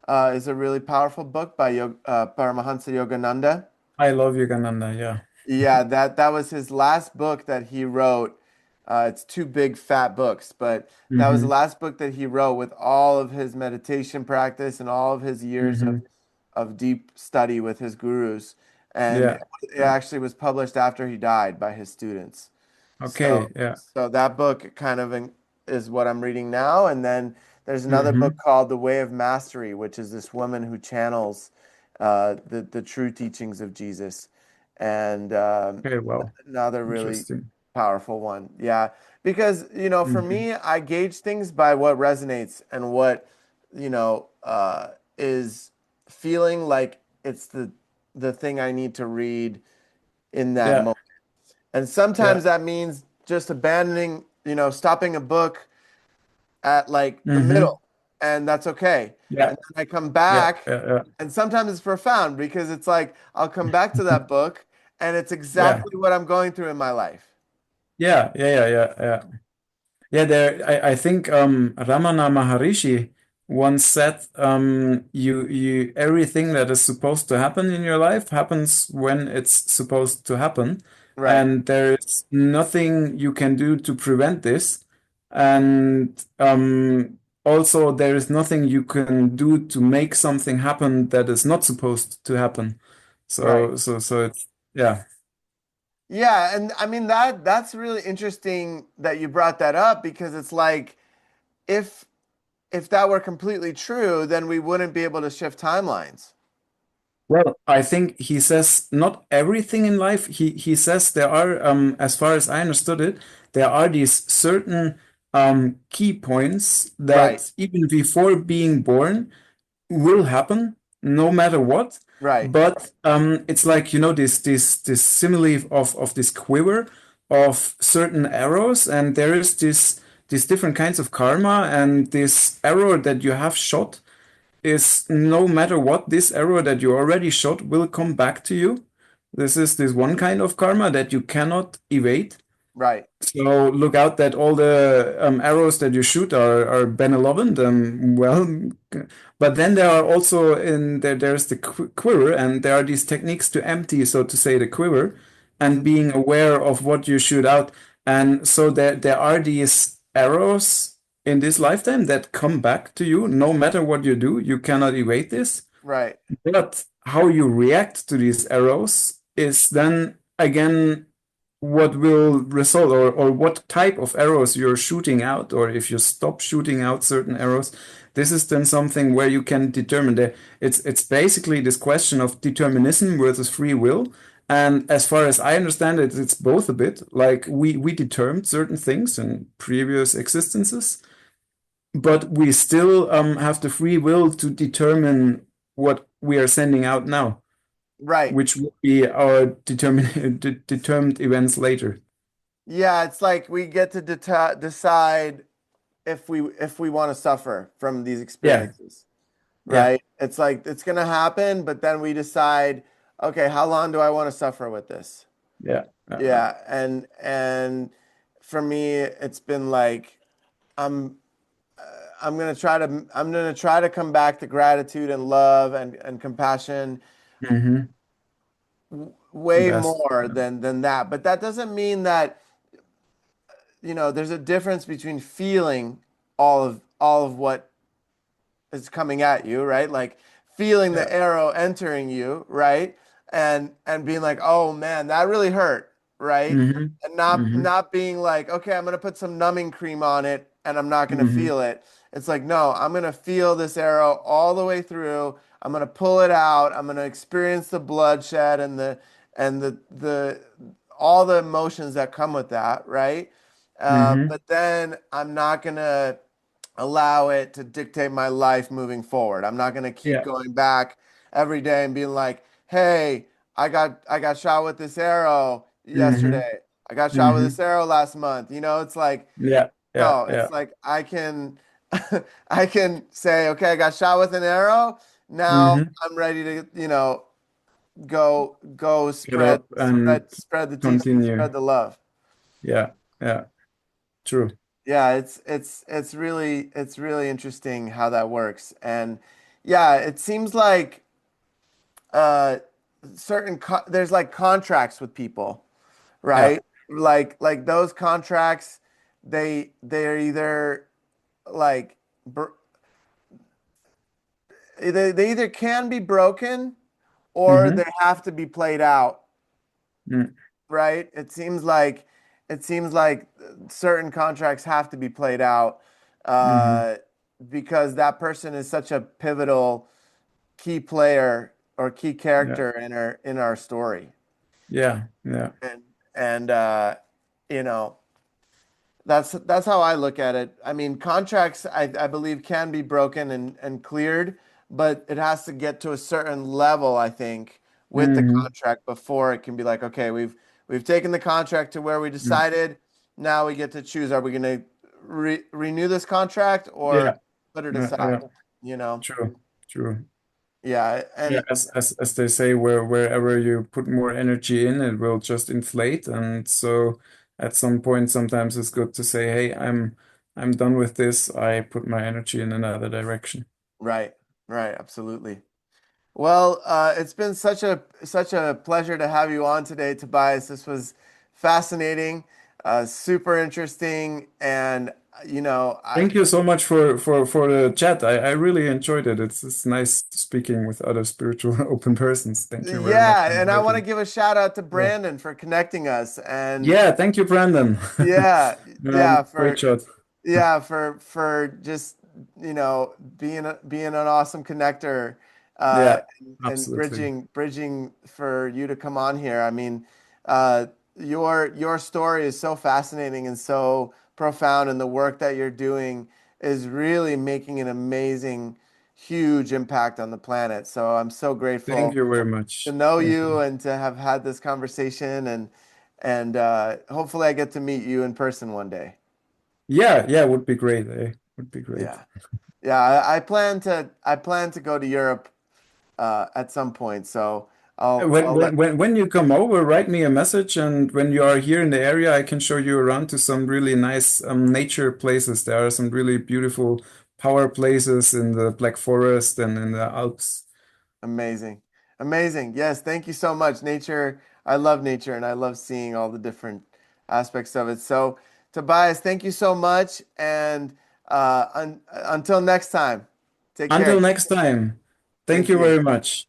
is a really powerful book by Paramahansa Yogananda. I love Yogananda. Yeah. Yeah, that was his last book that he wrote. It's two big fat books, but that was the Hmm. last book that he wrote with all of his meditation practice and all of his years of Hmm. of deep study with his gurus. And Yeah. it Yeah. actually was published after he died by his students. So Okay. Yeah. so that book kind of is what I'm reading now. And then there's another book Hmm. called The Way of Mastery, which is this woman who channels the true teachings of Jesus. And Okay. Well, another really interesting. powerful one. Yeah, because for Hmm. me, I gauge things by what resonates and what is feeling like it's the thing I need to read in that Yeah. moment. And Yeah. sometimes that means just abandoning, stopping a book at like the Hmm. middle, and that's okay. Yeah. And then I come Yeah. back, Yeah. and sometimes it's profound because it's like I'll come back to Yeah. that book, and it's Yeah. exactly what I'm going through in my life. Yeah. Yeah. Yeah. Yeah. Yeah. Yeah, I think Ramana Maharishi once said you everything that is supposed to happen in your life happens when it's supposed to happen, Right, and there is nothing you can do to prevent this, and also there is nothing you can do to make something happen that is not supposed to happen. right. So it's yeah. Yeah, and I mean that's really interesting that you brought that up because it's like if if that were completely true, then we wouldn't be able to shift timelines. Well, I think he says not everything in life. He says there are, as far as I understood it, there are these certain key points Right, that even before being born will happen, no matter what. right, But it's like this simile of this quiver of certain arrows, and there is these different kinds of karma, and this arrow that you have shot is no matter what, this arrow that you already shot will come back to you. This is this one kind of karma that you cannot evade. right. So look out that all the arrows that you shoot are benevolent. But then there are also there's the quiver, and there are these techniques to empty, so to say, the quiver, Hmm. and being aware of what you shoot out. And so there are these arrows in this lifetime that come back to you no matter what you do. You cannot evade this. Right. But how you react to these arrows is then again what will result, or what type of arrows you're shooting out, or if you stop shooting out certain arrows. This is then something where you can determine that it's basically this question of determinism versus free will. And as far as I understand it, it's both a bit. Like we determined certain things in previous existences, but we still have the free will to determine what we are sending out now, Right. which will be our determined events later. Yeah, it's like we get to decide if we want to suffer from these Yeah, experiences, yeah, right? It's like it's gonna happen, but then we decide, okay, how long do I want to suffer with this? yeah, Yeah, and for me, it's been like I'm I'm gonna try to come back to gratitude and love and compassion hmm way best. more Yeah. than that. But that doesn't mean that, there's a difference between feeling all of what is coming at you, right? Like feeling the Yeah. arrow entering you, right? And being like, "Oh man, that really hurt," right? hmm And not hmm not being like, "Okay, I'm going to put some numbing cream on it and I'm not going to hmm feel it." It's like, "No, I'm going to feel this arrow all the way through. I'm going to pull it out. I'm going to experience the bloodshed and the all the emotions that come with that, right? hmm But then I'm not going to allow it to dictate my life moving forward. I'm not going to keep Yeah. going back every day and being like, "Hey, I got shot with this arrow hmm yesterday. I got shot with hmm this arrow last month." It's like, Yeah. Yeah. no, Yeah. it's like I can I can say, "Okay, I got shot with an arrow. Now hmm I'm ready to, go Get spread up and spread the teaching, continue. spread the love." Yeah. Yeah. True. Yeah, it's really interesting how that works. And yeah, it seems like uh there's like contracts with people, Yeah. right? Like those contracts, they're either like br- they either can be broken or they hmm have to be played out, mm right? It seems like certain contracts have to be played out, hmm uh, because that person is such a pivotal key player or key Yeah. character in our story. Yeah. Yeah. And you know that's how I look at it. I mean, contracts I believe can be broken and cleared, but it has to get to a certain level, I think, with the hmm contract before it can be like, okay, we've taken the contract to where we decided. Now we get to choose: are we going to renew this contract or Yeah. put it Yeah. Yeah. aside? You know? True. True. Yeah, Yeah, and as they say, wherever you put more energy in, it will just inflate. And so at some point, sometimes it's good to say, hey, I'm done with this. I put my energy in another direction. right, right, absolutely. Well, it's been such a pleasure to have you on today, Tobias. This was fascinating, super interesting, and I Thank you so much for the chat. I really enjoyed it. It's nice speaking with other spiritual open persons. Thank you very much for yeah, and I want to inviting. give a shout out to Yeah. Brandon for connecting us, and Yeah, thank you, Brandon. yeah, yeah, Great shot. for just being an awesome connector, Yeah, and absolutely. bridging for you to come on here. I mean, uh, your story is so fascinating and so profound, and the work that you're doing is really making an amazing, huge impact on the planet. So I'm so Thank grateful you very to much. know Thank you you. and to have had this conversation, and hopefully I get to meet you in person one day. Yeah, yeah, would be great. Would be great. Yeah. Yeah, I plan to go to Europe at some point, so I'll let When you come over, write me a message, and when you are here in the area, I can show you around to some really nice nature places. There are some really beautiful power places in the Black Forest and in the Alps. amazing. Amazing. Yes, thank you so much. I love nature and I love seeing all the different aspects of it. So, Tobias, thank you so much, and Until next time, take Until care. next time, thank Thank you you. very much.